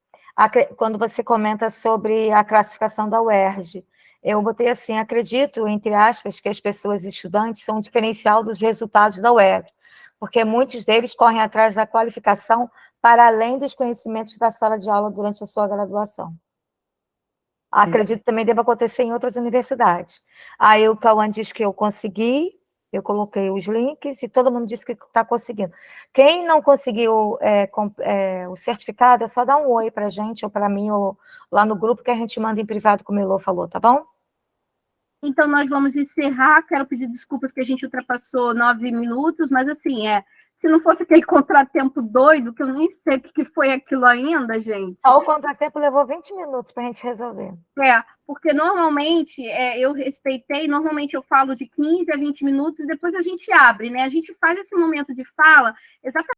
Quando você comenta sobre a classificação da UERJ, eu botei assim, acredito, entre aspas, que as pessoas estudantes são um diferencial dos resultados da UERJ, porque muitos deles correm atrás da qualificação para além dos conhecimentos da sala de aula durante a sua graduação. Acredito que também deva acontecer em outras universidades. Aí o Cauã diz que eu consegui, eu coloquei os links e todo mundo disse que está conseguindo. Quem não conseguiu o certificado, é só dar um oi para a gente, ou para mim, ou lá no grupo, que a gente manda em privado, como o Elô falou, tá bom? Então, nós vamos encerrar. Quero pedir desculpas que a gente ultrapassou 9 minutos, mas assim, se não fosse aquele contratempo doido, que eu nem sei o que foi aquilo ainda, gente. Só o contratempo levou 20 minutos para a gente resolver. Porque normalmente, eu respeitei, normalmente eu falo de 15 a 20 minutos, depois a gente abre, né? A gente faz esse momento de fala exatamente